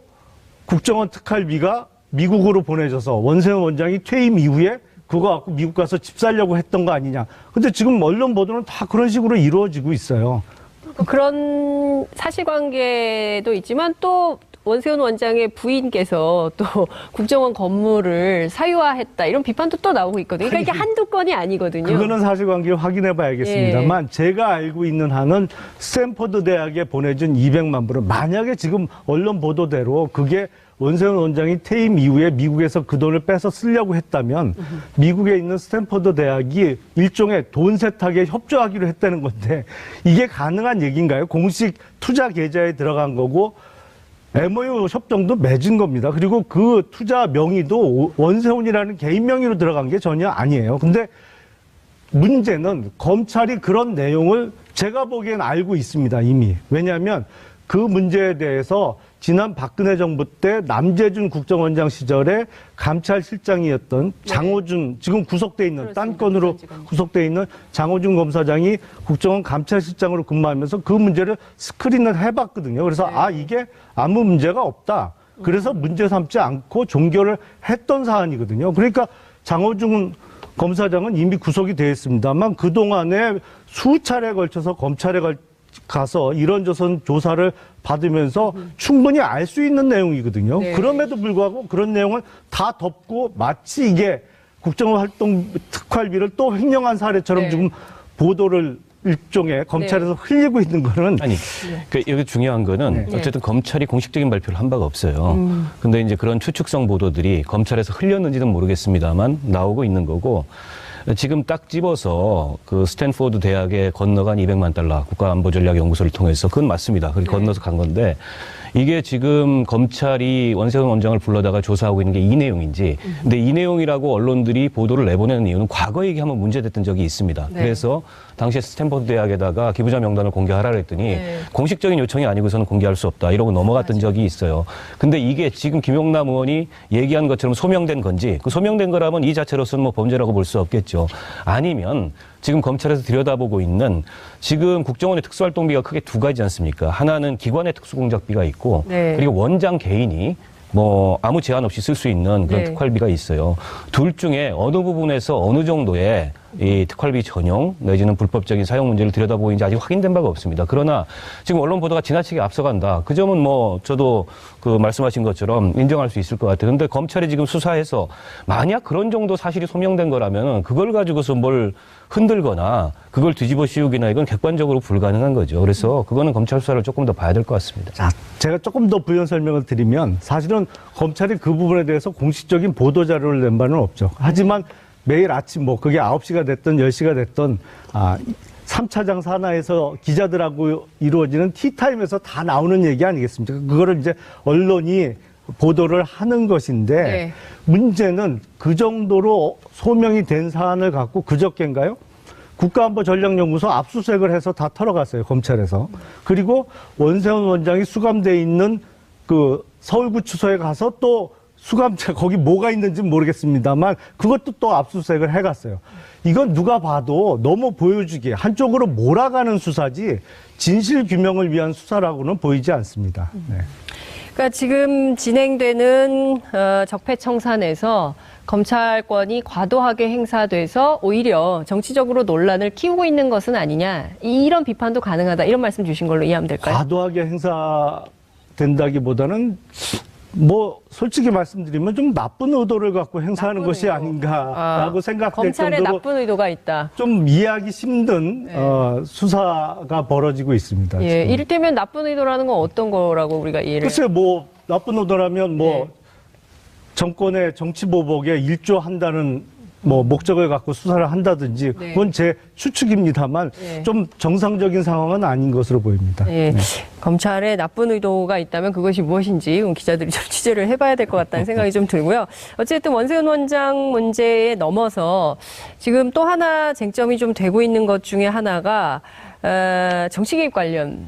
국정원 특활비가 미국으로 보내져서 원세훈 원장이 퇴임 이후에 그거 갖고 미국 가서 집 살려고 했던 거 아니냐. 근데 지금 언론 보도는 다 그런 식으로 이루어지고 있어요. 그런 사실관계도 있지만 또 원세훈 원장의 부인께서 또 국정원 건물을 사유화했다 이런 비판도 또 나오고 있거든요. 그러니까 이게 한두 건이 아니거든요. 그거는 사실관계를 확인해 봐야겠습니다만 제가 알고 있는 한은 스탠퍼드 대학에 보내준 200만 불은 만약에 지금 언론 보도대로 그게 원세훈 원장이 퇴임 이후에 미국에서 그 돈을 빼서 쓰려고 했다면 미국에 있는 스탠퍼드 대학이 일종의 돈 세탁에 협조하기로 했다는 건데 이게 가능한 얘기인가요? 공식 투자 계좌에 들어간 거고 MOU 협정도 맺은 겁니다. 그리고 그 투자 명의도 원세훈이라는 개인 명의로 들어간 게 전혀 아니에요. 근데 문제는 검찰이 그런 내용을 제가 보기엔 알고 있습니다, 이미. 왜냐하면 그 문제에 대해서 지난 박근혜 정부 때 남재준 국정원장 시절에 감찰실장이었던 장호준, 지금 구속돼 있는, 딴 건으로 구속돼 있는 장호준 검사장이 국정원 감찰실장으로 근무하면서 그 문제를 스크린을 해봤거든요. 그래서 이게 아무 문제가 없다. 그래서 문제 삼지 않고 종결을 했던 사안이거든요. 그러니까 장호준 검사장은 이미 구속이 되어 있습니다만 그동안에 수차례에 걸쳐서 검찰에 가서 이런저런 조사를 받으면서 충분히 알 수 있는 내용이거든요. 네. 그럼에도 불구하고 그런 내용을 다 덮고 마치 이게 국정원 활동 특활비를 또 횡령한 사례처럼 네. 지금 보도를 일종의 검찰에서 흘리고 있는 거는 아니, 여기 중요한 거는 네. 어쨌든 검찰이 공식적인 발표를 한 바가 없어요. 근데 이제 그런 추측성 보도들이 검찰에서 흘렸는지는 모르겠습니다만 나오고 있는 거고 지금 딱 집어서 그 스탠포드 대학에 건너간 200만 달러 국가안보전략연구소를 통해서 그건 맞습니다. 그렇게 건너서 간 건데 이게 지금 검찰이 원세훈 원장을 불러다가 조사하고 있는 게 이 내용인지 근데 이 내용이라고 언론들이 보도를 내보내는 이유는 과거 얘기하면 문제됐던 적이 있습니다. 네. 그래서 당시에 스탠포드 대학에다가 기부자 명단을 공개하라 그랬더니 공식적인 요청이 아니고서는 공개할 수 없다 이러고 넘어갔던 적이 있어요. 근데 이게 지금 김용남 의원이 얘기한 것처럼 소명된 건지 그 소명된 거라면 이 자체로서는 뭐 범죄라고 볼 수 없겠죠. 아니면 지금 검찰에서 들여다보고 있는 지금 국정원의 특수활동비가 크게 두 가지 않습니까? 하나는 기관의 특수공작비가 있고 네. 그리고 원장 개인이 뭐 아무 제한 없이 쓸 수 있는 그런 네. 특활비가 있어요. 둘 중에 어느 부분에서 어느 정도의 이 특활비 전용 내지는 불법적인 사용 문제를 들여다보고 있는지 아직 확인된 바가 없습니다. 그러나 지금 언론 보도가 지나치게 앞서간다. 그 점은 뭐 저도 그 말씀하신 것처럼 인정할 수 있을 것 같아요. 근데 검찰이 지금 수사해서 만약 그런 정도 사실이 소명된 거라면 그걸 가지고서 뭘 흔들거나 그걸 뒤집어 씌우기나 이건 객관적으로 불가능한 거죠. 그래서 그거는 검찰 수사를 조금 더 봐야 될 것 같습니다. 자, 제가 조금 더 부연 설명을 드리면 사실은 검찰이 그 부분에 대해서 공식적인 보도 자료를 낸 바는 없죠. 하지만 매일 아침 뭐 그게 9시가 됐든 10시가 됐든 3차장 산하에서 기자들하고 이루어지는 티타임에서 다 나오는 얘기 아니겠습니까? 그거를 이제 언론이 보도를 하는 것인데 네. 문제는 그 정도로 소명이 된 사안을 갖고 그저께인가요? 국가안보전략연구소 압수수색을 해서 다 털어갔어요, 검찰에서. 그리고 원세훈 원장이 수감돼 있는 그 서울구치소에 가서 또 수감차 거기 뭐가 있는지는 모르겠습니다만 그것도 또 압수수색을 해갔어요. 이건 누가 봐도 너무 보여주기 한쪽으로 몰아가는 수사지 진실 규명을 위한 수사라고는 보이지 않습니다. 네. 그러니까 지금 진행되는 적폐청산에서 검찰권이 과도하게 행사돼서 오히려 정치적으로 논란을 키우고 있는 것은 아니냐 이런 비판도 가능하다 이런 말씀 주신 걸로 이해하면 될까요? 과도하게 행사된다기보다는 뭐 솔직히 말씀드리면 좀 나쁜 의도를 갖고 행사하는 나쁜 것이 의도. 아닌가라고 생각될 검찰에 정도로 나쁜 의도가 있다. 좀 이해하기 힘든 수사가 벌어지고 있습니다. 예, 지금. 이를테면 나쁜 의도라는 건 어떤 거라고 우리가 이해를? 글쎄요, 뭐 나쁜 의도라면 뭐 네. 정권의 정치 보복에 일조한다는 뭐 목적을 갖고 수사를 한다든지 네. 그건 제 추측입니다만 네. 좀 정상적인 상황은 아닌 것으로 보입니다. 예, 네. 검찰에 나쁜 의도가 있다면 그것이 무엇인지 기자들이 좀 취재를 해봐야 될 것 같다는 생각이 좀 들고요. 어쨌든 원세훈 원장 문제에 넘어서 지금 또 하나 쟁점이 좀 되고 있는 것 중에 하나가 정치 개입 관련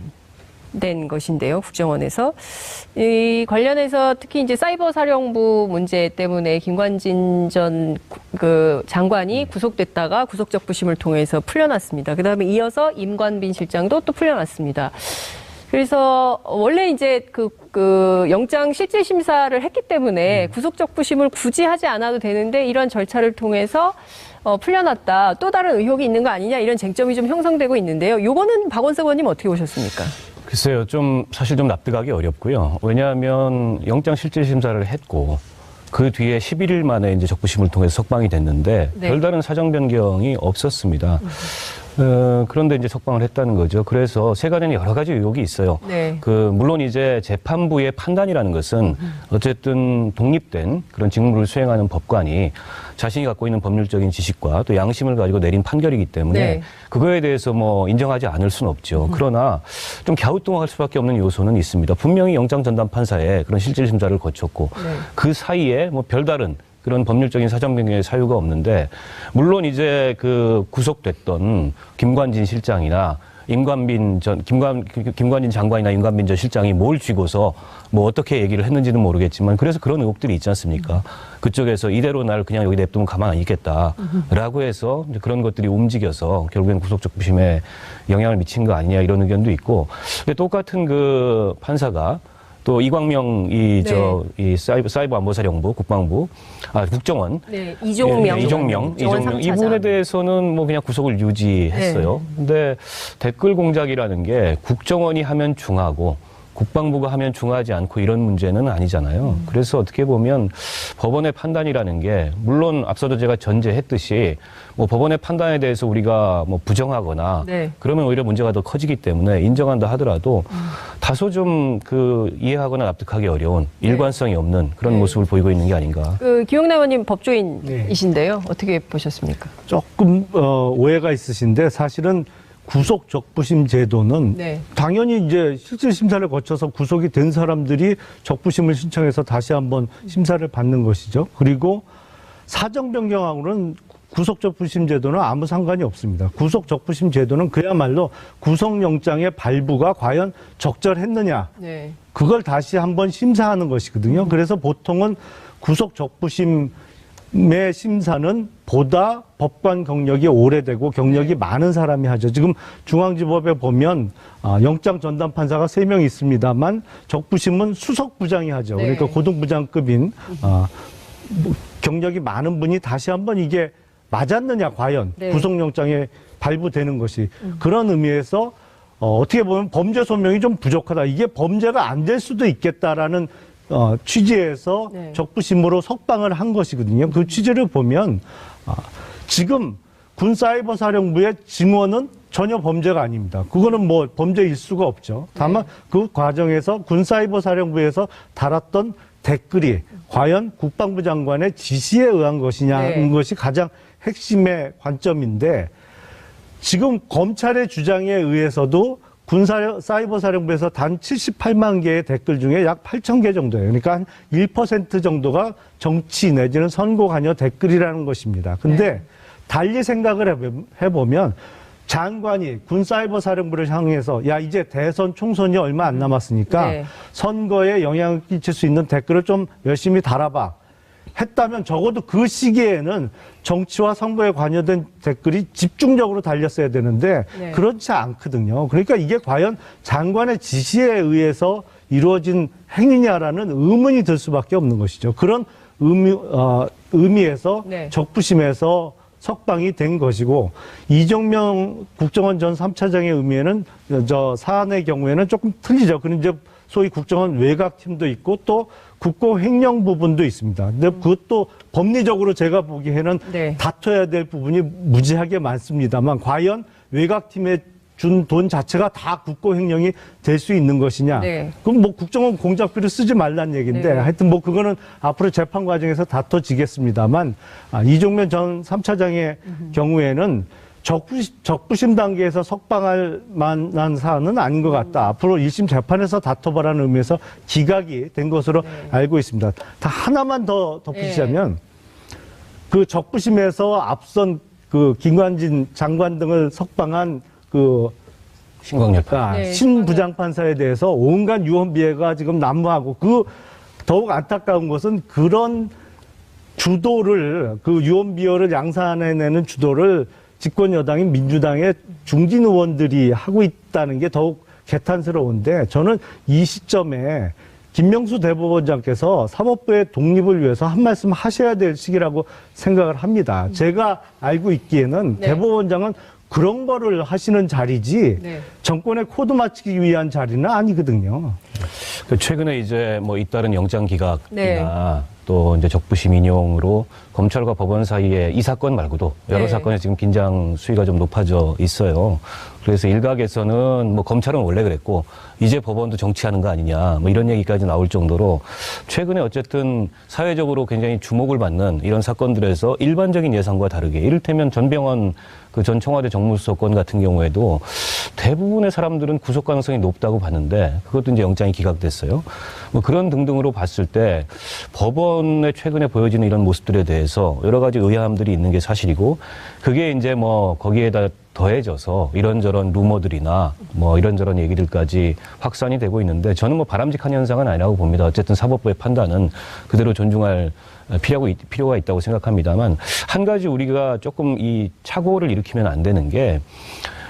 된 것인데요. 국정원에서 이 관련해서 특히 이제 사이버 사령부 문제 때문에 김관진 전 그 장관이 구속됐다가 구속적부심을 통해서 풀려났습니다. 그다음에 이어서 임관빈 실장도 또 풀려났습니다. 그래서 원래 이제 그 영장 실질 심사를 했기 때문에 구속적부심을 굳이 하지 않아도 되는데 이런 절차를 통해서 풀려났다. 또 다른 의혹이 있는 거 아니냐 이런 쟁점이 좀 형성되고 있는데요. 요거는 박원석 의원님 어떻게 보셨습니까? 글쎄요, 사실 좀 납득하기 어렵고요. 왜냐하면 영장 실질 심사를 했고 그 뒤에 11일 만에 이제 적부심을 통해서 석방이 됐는데 네. 별다른 사정 변경이 없었습니다. 그런데 이제 석방을 했다는 거죠. 그래서 세간에는 여러 가지 의혹이 있어요. 네. 물론 이제 재판부의 판단이라는 것은 어쨌든 독립된 그런 직무를 수행하는 법관이 자신이 갖고 있는 법률적인 지식과 또 양심을 가지고 내린 판결이기 때문에 네. 그거에 대해서 뭐 인정하지 않을 수는 없죠. 그러나 좀 갸우뚱할 수밖에 없는 요소는 있습니다. 분명히 영장 전담 판사의 그런 실질 심사를 거쳤고 네. 그 사이에 뭐 별다른 그런 법률적인 사정 변경의 사유가 없는데 물론 이제 그 구속됐던 김관진 실장이나 김관진 장관이나 임관빈 전 실장이 뭘 쥐고서 뭐 어떻게 얘기를 했는지는 모르겠지만 그래서 그런 의혹들이 있지 않습니까? 그쪽에서 이대로 날 그냥 여기 냅두면 가만 안 있겠다라고 해서 이제 그런 것들이 움직여서 결국엔 구속적부심에 영향을 미친 거 아니냐 이런 의견도 있고 근데 똑같은 그 판사가 또 이광명 이 사이버 안보사령부 국방부 국정원 네, 이종명 이분에 대해서는 뭐 그냥 구속을 유지했어요. 근데 댓글 공작이라는 게 국정원이 하면 중하고 국방부가 하면 중하지 않고 이런 문제는 아니잖아요. 그래서 어떻게 보면 법원의 판단이라는 게 물론 앞서도 제가 전제했듯이 뭐 법원의 판단에 대해서 우리가 뭐 부정하거나 네. 그러면 오히려 문제가 더 커지기 때문에 인정한다 하더라도 다소 좀 이해하거나 납득하기 어려운 일관성이 없는 그런 모습을 보이고 있는 게 아닌가. 그 기용남 의원님 법조인이신데요. 어떻게 보셨습니까? 조금 오해가 있으신데 사실은 구속 적부심 제도는 네. 당연히 이제 실질 심사를 거쳐서 구속이 된 사람들이 적부심을 신청해서 다시 한번 심사를 받는 것이죠. 그리고 사정 변경하고는 구속 적부심 제도는 아무 상관이 없습니다. 구속 적부심 제도는 그야말로 구속영장의 발부가 과연 적절했느냐 네. 그걸 다시 한번 심사하는 것이거든요. 그래서 보통은 구속 적부심 의 심사는 보다 법관 경력이 오래되고 경력이 많은 사람이 하죠. 지금 중앙지법에 보면 영장 전담 판사가 3명 있습니다만 적부심은 수석부장이 하죠. 네. 그러니까 고등부장급인 경력이 많은 분이 다시 한번 이게 맞았느냐 과연 네. 구속영장에 발부되는 것이 그런 의미에서 어떻게 보면 범죄 소명이 좀 부족하다. 이게 범죄가 안 될 수도 있겠다라는 취지에서 네. 적부심으로 석방을 한 것이거든요. 그 취지를 보면 지금 군사이버사령부의 증언은 전혀 범죄가 아닙니다. 그거는 뭐 범죄일 수가 없죠. 다만 그 과정에서 군사이버사령부에서 달았던 댓글이 과연 국방부 장관의 지시에 의한 것이냐는 것이 가장 핵심의 관점인데 지금 검찰의 주장에 의해서도 사이버사령부에서 단 78만 개의 댓글 중에 약 8천 개 정도예요. 그러니까 한 1% 정도가 정치 내지는 선거 관여 댓글이라는 것입니다. 근데 달리 생각을 해보면 장관이 군사이버사령부를 향해서 야 이제 대선 총선이 얼마 안 남았으니까 선거에 영향을 끼칠 수 있는 댓글을 좀 열심히 달아봐. 했다면 적어도 그 시기에는 정치와 선거에 관여된 댓글이 집중적으로 달렸어야 되는데 그렇지 않거든요. 그러니까 이게 과연 장관의 지시에 의해서 이루어진 행위냐라는 의문이 들 수밖에 없는 것이죠. 그런 의미에서 적부심에서 석방이 된 것이고 이종명 국정원 전 3차장의 의미에는 사안의 경우에는 조금 틀리죠. 그런데 이제 소위 국정원 외곽팀도 있고 또 국고 횡령 부분도 있습니다. 근데 그것도 법리적으로 제가 보기에는 다퉈야 될 부분이 무지하게 많습니다만 과연 외곽팀에 준 돈 자체가 다 국고 횡령이 될 수 있는 것이냐. 그럼 뭐 국정원 공작비를 쓰지 말란 얘기인데 하여튼 뭐 그거는 앞으로 재판 과정에서 다퉈지겠습니다만 이종면 전 3차장의 경우에는 적부심 단계에서 석방할 만한 사안은 아닌 것 같다. 앞으로 1심 재판에서 다퉈보라는 의미에서 기각이 된 것으로 알고 있습니다. 다 하나만 더 덧붙이자면 그 적부심에서 앞선 그 김관진 장관 등을 석방한 그 신광열파. 네, 신부장판사에 대해서 온갖 유언비어가 지금 난무하고 더욱 안타까운 것은 그런 주도를 그 유언비어를 양산해내는 주도를 집권 여당인 민주당의 중진 의원들이 하고 있다는 게 더욱 개탄스러운데 저는 이 시점에 김명수 대법원장께서 사법부의 독립을 위해서 한 말씀 하셔야 될 시기라고 생각을 합니다. 제가 알고 있기에는 네. 대법원장은 그런 거를 하시는 자리지 네. 정권의 코드 맞추기 위한 자리는 아니거든요. 최근에 이제 뭐 잇따른 영장 기각이나 네. 또 이제 적부심 인용으로 검찰과 법원 사이에 이 사건 말고도 여러 네. 사건에 지금 긴장 수위가 좀 높아져 있어요. 그래서 일각에서는 뭐 검찰은 원래 그랬고 이제 법원도 정치하는 거 아니냐 뭐 이런 얘기까지 나올 정도로 최근에 어쨌든 사회적으로 굉장히 주목을 받는 이런 사건들에서 일반적인 예상과 다르게 이를테면 전병헌 그 전 청와대 정무수석 건 같은 경우에도 대부분의 사람들은 구속 가능성이 높다고 봤는데 그것도 이제 영장이 기각됐어요. 뭐 그런 등등으로 봤을 때 법원에 최근에 보여지는 이런 모습들에 대해서 여러 가지 의아함들이 있는 게 사실이고 그게 이제 뭐 거기에다 더해져서 이런저런 루머들이나 뭐 이런저런 얘기들까지 확산이 되고 있는데 저는 뭐 바람직한 현상은 아니라고 봅니다. 어쨌든 사법부의 판단은 그대로 존중할 필요가 있다고 생각합니다만 한 가지 우리가 조금 이 착오를 일으키면 안 되는 게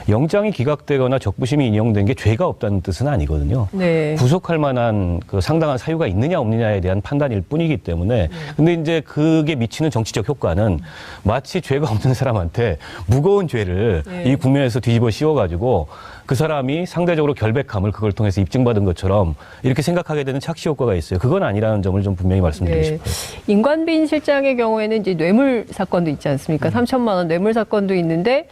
영장이 기각되거나 적부심이 인용된 게 죄가 없다는 뜻은 아니거든요. 네. 구속할 만한 그 상당한 사유가 있느냐 없느냐에 대한 판단일 뿐이기 때문에 근데 이제 그게 미치는 정치적 효과는 마치 죄가 없는 사람한테 무거운 죄를 네. 이 국면에서 뒤집어 씌워가지고 그 사람이 상대적으로 결백함을 그걸 통해서 입증받은 것처럼 이렇게 생각하게 되는 착시 효과가 있어요. 그건 아니라는 점을 좀 분명히 말씀드리고 네. 싶어요. 임관빈 실장의 경우에는 이제 뇌물 사건도 있지 않습니까? 3천만 원 뇌물 사건도 있는데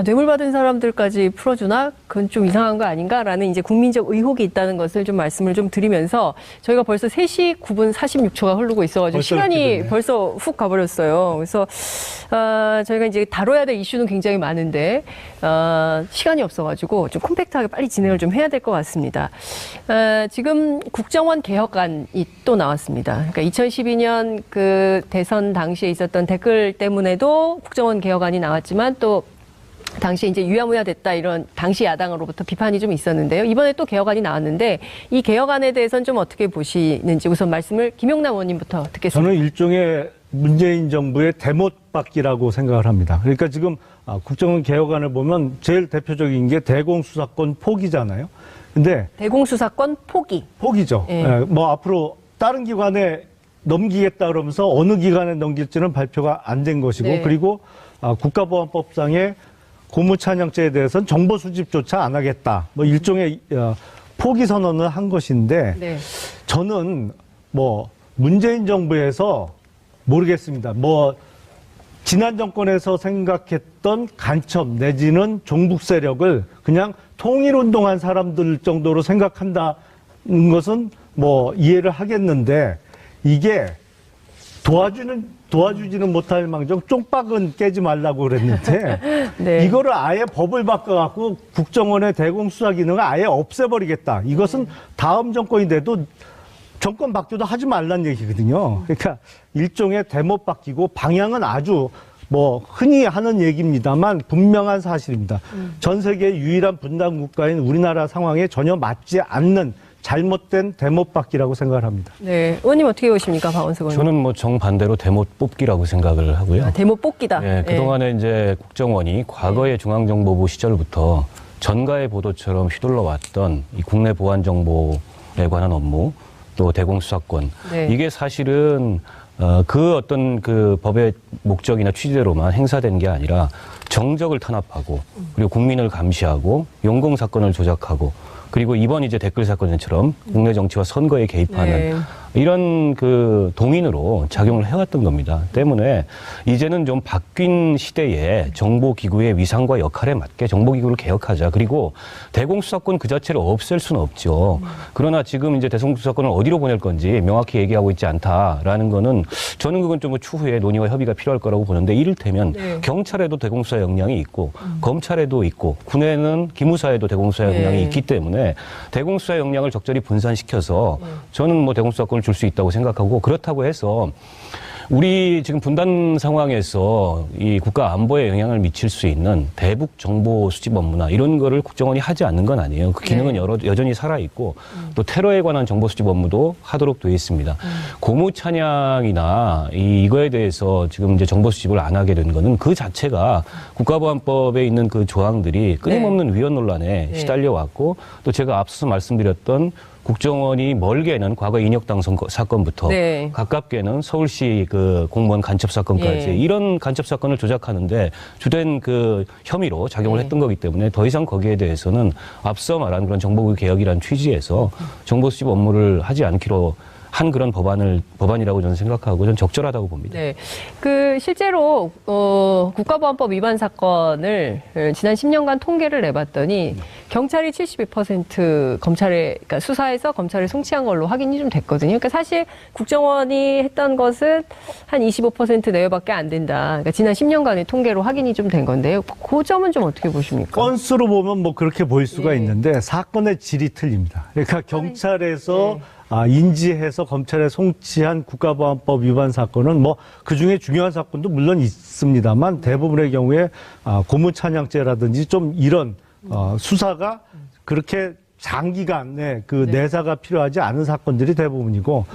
뇌물 받은 사람들까지 풀어주나? 그건 좀 이상한 거 아닌가라는 이제 국민적 의혹이 있다는 것을 좀 말씀을 좀 드리면서 저희가 벌써 3시 9분 46초가 흐르고 있어가지고 벌써 시간이 이렇게 되네. 벌써 훅 가버렸어요. 그래서 저희가 이제 다뤄야 될 이슈는 굉장히 많은데 시간이 없어가지고 좀 콤팩트하게 빨리 진행을 좀 해야 될 것 같습니다. 지금 국정원 개혁안이 또 나왔습니다. 그러니까 2012년 그 대선 당시에 있었던 댓글 때문에도 국정원 개혁안이 나왔지만 또 당시에 이제 유야무야 됐다 이런 당시 야당으로부터 비판이 좀 있었는데요. 이번에 또 개혁안이 나왔는데 이 개혁안에 대해서는 좀 어떻게 보시는지 우선 말씀을 김용남 의원님부터 듣겠습니다. 저는 일종의 문재인 정부의 대못받기라고 생각을 합니다. 그러니까 지금 국정원 개혁안을 보면 제일 대표적인 게 대공수사권 포기잖아요. 근데 대공수사권 포기. 포기죠. 예. 예, 뭐 앞으로 다른 기관에 넘기겠다 그러면서 어느 기관에 넘길지는 발표가 안 된 것이고 네. 그리고 국가보안법상의 고무찬양죄에 대해서는 정보 수집조차 안 하겠다. 뭐 일종의 포기 선언을 한 것인데 네. 저는 뭐 문재인 정부에서 모르겠습니다. 뭐 지난 정권에서 생각했던 간첩 내지는 종북 세력을 그냥 통일운동한 사람들 정도로 생각한다는 것은 뭐 이해를 하겠는데 이게 도와주지는 못할 망정 쪽박은 깨지 말라고 그랬는데 네. 이거를 아예 법을 바꿔갖고 국정원의 대공수사 기능을 아예 없애버리겠다. 이것은 다음 정권이 돼도 정권 바뀌어도 하지 말란 얘기거든요. 그러니까 일종의 대못 바뀌고 방향은 아주 뭐 흔히 하는 얘기입니다만 분명한 사실입니다. 전 세계 유일한 분단 국가인 우리나라 상황에 전혀 맞지 않는 잘못된 대못받기라고 생각을 합니다. 네. 의원님 어떻게 보십니까? 박원석 의원님. 저는 뭐 정반대로 대못 뽑기라고 생각을 하고요. 대못 뽑기다. 예, 그동안에 이제 국정원이 과거의 중앙정보부 시절부터 전가의 보도처럼 휘둘러 왔던 이 국내 보안 정보에 관한 업무 또 대공수사권 네. 이게 사실은 그 어떤 그 법의 목적이나 취지대로만 행사된 게 아니라 정적을 탄압하고 그리고 국민을 감시하고 용공 사건을 조작하고 그리고 이번 이제 댓글 사건처럼 국내 정치와 선거에 개입하는 네. 이런 그 동인으로 작용을 해왔던 겁니다. 때문에 이제는 좀 바뀐 시대에 정보기구의 위상과 역할에 맞게 정보기구를 개혁하자. 그리고 대공수사권 그 자체를 없앨 수는 없죠. 그러나 지금 이제 대공수사권을 어디로 보낼 건지 명확히 얘기하고 있지 않다라는 거는 저는 그건 좀 추후에 논의와 협의가 필요할 거라고 보는데 이를테면 네. 경찰에도 대공수사 역량이 있고 검찰에도 있고 군에는 기무사에도 대공수사 역량이 네. 있기 때문에 대공수사 역량을 적절히 분산시켜서 저는 뭐 대공수사권을 줄 수 있다고 생각하고 그렇다고 해서 우리 지금 분단 상황에서 이 국가 안보에 영향을 미칠 수 있는 대북 정보 수집 업무나 이런 거를 국정원이 하지 않는 건 아니에요. 그 기능은 여전히 살아있고 또 테러에 관한 정보 수집 업무도 하도록 되어 있습니다. 고무 찬양이나 이거에 대해서 지금 이제 정보 수집을 안 하게 된 거는 그 자체가 국가보안법에 있는 그 조항들이 끊임없는 위헌 논란에 시달려 왔고 또 제가 앞서서 말씀드렸던 국정원이 멀게는 과거 인혁당 사건부터 가깝게는 서울시 그 공무원 간첩 사건까지 이런 간첩 사건을 조작하는데 주된 그 혐의로 작용을 했던 거기 때문에 더 이상 거기에 대해서는 앞서 말한 그런 정보부 개혁이라는 취지에서 정보 수집 업무를 하지 않기로 한 그런 법안이라고 저는 생각하고 저는 적절하다고 봅니다. 네. 그 실제로 국가보안법 위반 사건을 지난 10년간 통계를 내봤더니 경찰이 72% 그러니까 수사해서 검찰에 송치한 걸로 확인이 좀 됐거든요. 그러니까 사실 국정원이 했던 것은 한 25% 내외밖에 안 된다. 그러니까 지난 10년간의 통계로 확인이 좀 된 건데요. 그 점은 좀 어떻게 보십니까? 건수로 보면 뭐 그렇게 보일 수가 있는데 사건의 질이 틀립니다. 그러니까 경찰에서 인지해서 검찰에 송치한 국가보안법 위반 사건은 뭐 그중에 중요한 사건도 물론 있습니다만 대부분의 경우에 고무찬양죄라든지 좀 이런 수사가 그렇게 장기간의 그 내사가 필요하지 않은 사건들이 대부분이고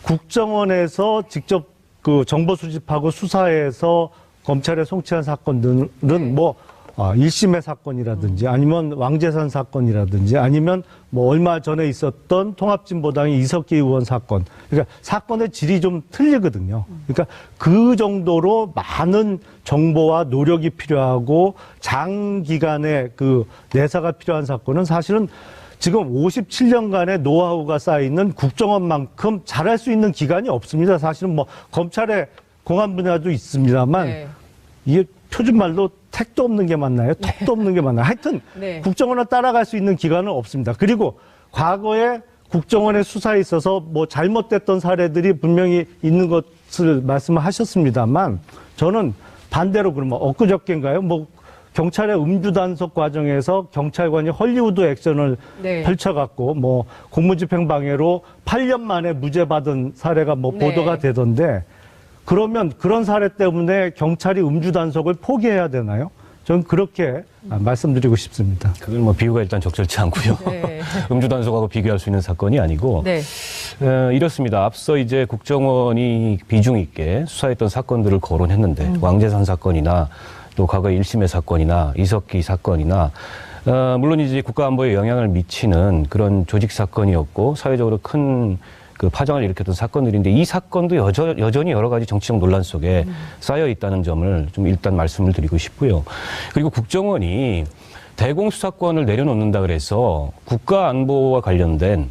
국정원에서 직접 그 정보 수집하고 수사해서 검찰에 송치한 사건들은 뭐 1심의 사건이라든지 아니면 왕재산 사건이라든지 아니면 뭐 얼마 전에 있었던 통합진보당의 이석기 의원 사건. 그러니까 사건의 질이 좀 틀리거든요. 그러니까 그 정도로 많은 정보와 노력이 필요하고 장기간의 그 내사가 필요한 사건은 사실은 지금 57년간의 노하우가 쌓여있는 국정원만큼 잘할 수 있는 기관이 없습니다. 사실은 뭐 검찰의 공안 분야도 있습니다만 이게 표준말로 택도 없는 게 맞나요? 턱도 없는 게 맞나요? 하여튼 국정원을 따라갈 수 있는 기관은 없습니다. 그리고 과거에 국정원의 수사에 있어서 뭐 잘못됐던 사례들이 분명히 있는 것을 말씀하셨습니다만 저는 반대로 그러면 엊그저께인가요? 뭐 경찰의 음주단속 과정에서 경찰관이 헐리우드 액션을 펼쳐갖고 뭐 공무집행방해로 8년 만에 무죄 받은 사례가 뭐 보도가 되던데 그러면 그런 사례 때문에 경찰이 음주단속을 포기해야 되나요? 저는 그렇게 말씀드리고 싶습니다. 그건 뭐 비유가 일단 적절치 않고요. 음주단속하고 비교할 수 있는 사건이 아니고 이렇습니다. 앞서 이제 국정원이 비중 있게 수사했던 사건들을 거론했는데 왕재산 사건이나 또 과거 1심의 사건이나 이석기 사건이나 물론 이제 국가안보에 영향을 미치는 그런 조직 사건이었고 사회적으로 큰 그 파장을 일으켰던 사건들인데 이 사건도 여전히 여러 가지 정치적 논란 속에 쌓여 있다는 점을 좀 일단 말씀을 드리고 싶고요. 그리고 국정원이 대공수사권을 내려놓는다 그래서 국가안보와 관련된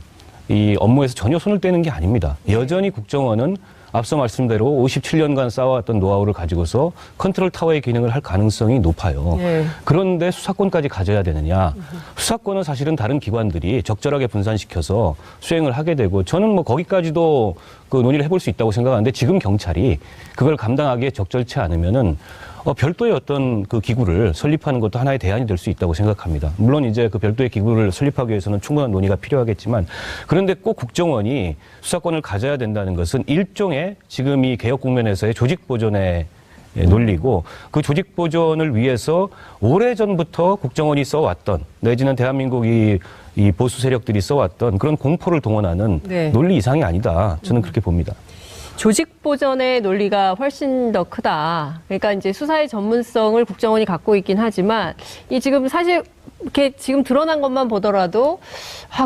이 업무에서 전혀 손을 떼는 게 아닙니다. 여전히 국정원은 앞서 말씀대로 57년간 쌓아왔던 노하우를 가지고서 컨트롤 타워의 기능을 할 가능성이 높아요. 그런데 수사권까지 가져야 되느냐. 수사권은 사실은 다른 기관들이 적절하게 분산시켜서 수행을 하게 되고 저는 뭐 거기까지도 그 논의를 해볼 수 있다고 생각하는데 지금 경찰이 그걸 감당하기에 적절치 않으면은 별도의 어떤 그 기구를 설립하는 것도 하나의 대안이 될 수 있다고 생각합니다. 물론 이제 그 별도의 기구를 설립하기 위해서는 충분한 논의가 필요하겠지만 그런데 꼭 국정원이 수사권을 가져야 된다는 것은 일종의 지금 이 개혁 국면에서의 조직 보존의 논리고 그 조직 보존을 위해서 오래전부터 국정원이 써왔던 내지는 대한민국 이 보수 세력들이 써왔던 그런 공포를 동원하는 논리 이상이 아니다. 저는 그렇게 봅니다. 조직 보전의 논리가 훨씬 더 크다. 그러니까 이제 수사의 전문성을 국정원이 갖고 있긴 하지만 이 지금 사실 이렇게 지금 드러난 것만 보더라도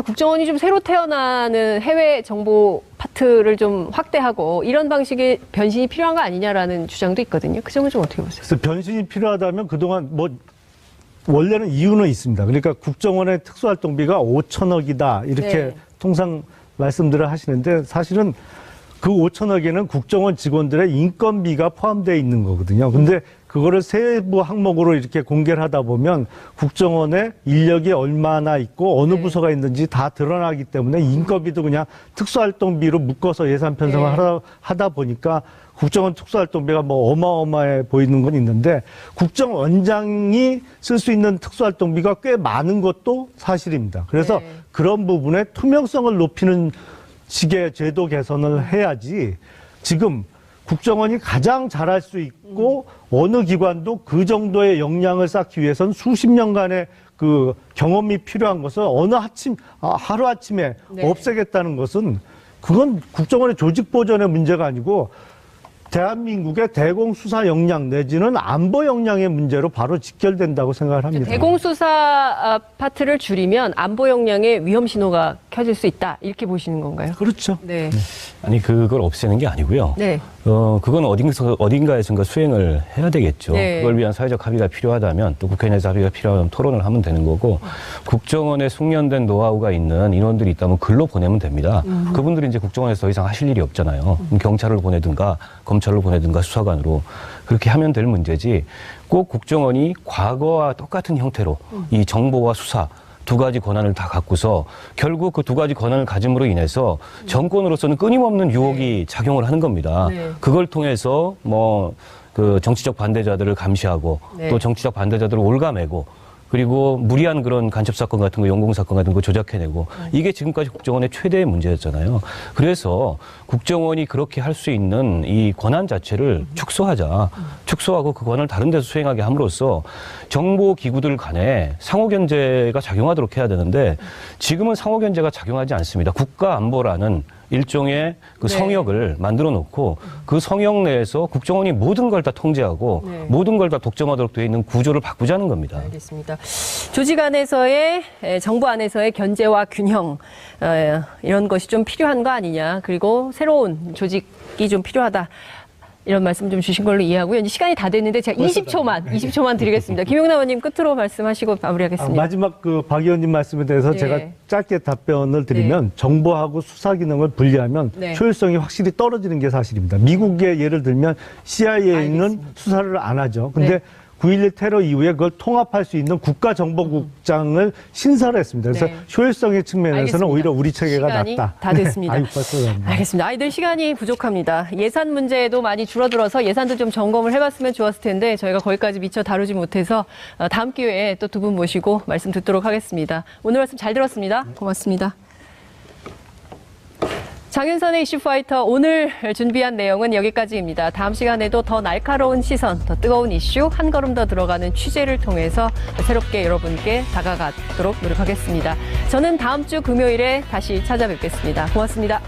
국정원이 좀 새로 태어나는 해외 정보 파트를 좀 확대하고 이런 방식의 변신이 필요한 거 아니냐라는 주장도 있거든요. 그 점은 좀 어떻게 보세요? 그래서 변신이 필요하다면 그동안 뭐 원래는 이유는 있습니다. 그러니까 국정원의 특수활동비가 5천억이다 이렇게 통상 말씀들을 하시는데 사실은 그 5천억에는 국정원 직원들의 인건비가 포함되어 있는 거거든요. 근데 그거를 세부 항목으로 이렇게 공개를 하다 보면 국정원의 인력이 얼마나 있고 어느 부서가 있는지 다 드러나기 때문에 인건비도 그냥 특수활동비로 묶어서 예산 편성을 하다 보니까 국정원 특수활동비가 뭐 어마어마해 보이는 건 있는데 국정원장이 쓸 수 있는 특수활동비가 꽤 많은 것도 사실입니다. 그래서 그런 부분에 투명성을 높이는 식의 제도 개선을 해야지 지금 국정원이 가장 잘할 수 있고 어느 기관도 그 정도의 역량을 쌓기 위해서는 수십 년간의 그 경험이 필요한 것을 하루아침에 네. 없애겠다는 것은 그건 국정원의 조직 보전의 문제가 아니고 대한민국의 대공수사 역량 내지는 안보 역량의 문제로 바로 직결된다고 생각을 합니다. 대공수사 파트를 줄이면 안보 역량의 위험 신호가 켜질 수 있다. 이렇게 보시는 건가요? 그렇죠. 네. 아니 그걸 없애는 게 아니고요. 네. 그건 어딘가에선가 수행을 해야 되겠죠. 네. 그걸 위한 사회적 합의가 필요하다면 또 국회 내에서 합의가 필요하면 토론을 하면 되는 거고 국정원에 숙련된 노하우가 있는 인원들이 있다면 글로 보내면 됩니다. 그분들이 이제 국정원에서 더 이상 하실 일이 없잖아요. 경찰을 보내든가 검찰을 보내든가 수사관으로 그렇게 하면 될 문제지 꼭 국정원이 과거와 똑같은 형태로 이 정보와 수사 두 가지 권한을 다 갖고서 결국 그 두 가지 권한을 가짐으로 인해서 정권으로서는 끊임없는 유혹이 작용을 하는 겁니다. 네. 그걸 통해서 그 정치적 반대자들을 감시하고 네. 또 정치적 반대자들을 올가매고 그리고 무리한 그런 간첩 사건 같은 거, 연공 사건 같은 거 조작해내고 이게 지금까지 국정원의 최대의 문제였잖아요. 그래서 국정원이 그렇게 할 수 있는 이 권한 자체를 축소하자. 축소하고 그 권한을 다른 데서 수행하게 함으로써 정보 기구들 간에 상호 견제가 작용하도록 해야 되는데 지금은 상호 견제가 작용하지 않습니다. 국가 안보라는 일종의 그 네. 성역을 만들어 놓고 그 성역 내에서 국정원이 모든 걸 다 통제하고 네. 모든 걸 다 독점하도록 되어 있는 구조를 바꾸자는 겁니다. 알겠습니다. 조직 안에서의 정부 안에서의 견제와 균형 이런 것이 좀 필요한 거 아니냐. 그리고 새로운 조직이 좀 필요하다. 이런 말씀 좀 주신 걸로 이해하고요. 이제 시간이 다 됐는데 제가 20초만 드리겠습니다. 김용남 의원님 끝으로 말씀하시고 마무리하겠습니다. 마지막 그 박 의원님 말씀에 대해서 네. 제가 짧게 답변을 드리면 정보하고 수사 기능을 분리하면 네. 효율성이 확실히 떨어지는 게 사실입니다. 미국의 예를 들면 CIA는 알겠습니다. 수사를 안 하죠. 근데 네. 9.11 테러 이후에 그걸 통합할 수 있는 국가정보국장을 신설을 했습니다. 그래서 네. 효율성의 측면에서는 알겠습니다. 오히려 우리 체계가 시간이 낫다. 다 됐습니다. 아이고, 벌써 됐네. 알겠습니다. 아이들 시간이 부족합니다. 예산 문제도 많이 줄어들어서 예산도 좀 점검을 해봤으면 좋았을 텐데 저희가 거기까지 미처 다루지 못해서 다음 기회에 또 두 분 모시고 말씀 듣도록 하겠습니다. 오늘 말씀 잘 들었습니다. 고맙습니다. 장윤선의 이슈파이터 오늘 준비한 내용은 여기까지입니다. 다음 시간에도 더 날카로운 시선, 더 뜨거운 이슈, 한 걸음 더 들어가는 취재를 통해서 새롭게 여러분께 다가가도록 노력하겠습니다. 저는 다음 주 금요일에 다시 찾아뵙겠습니다. 고맙습니다.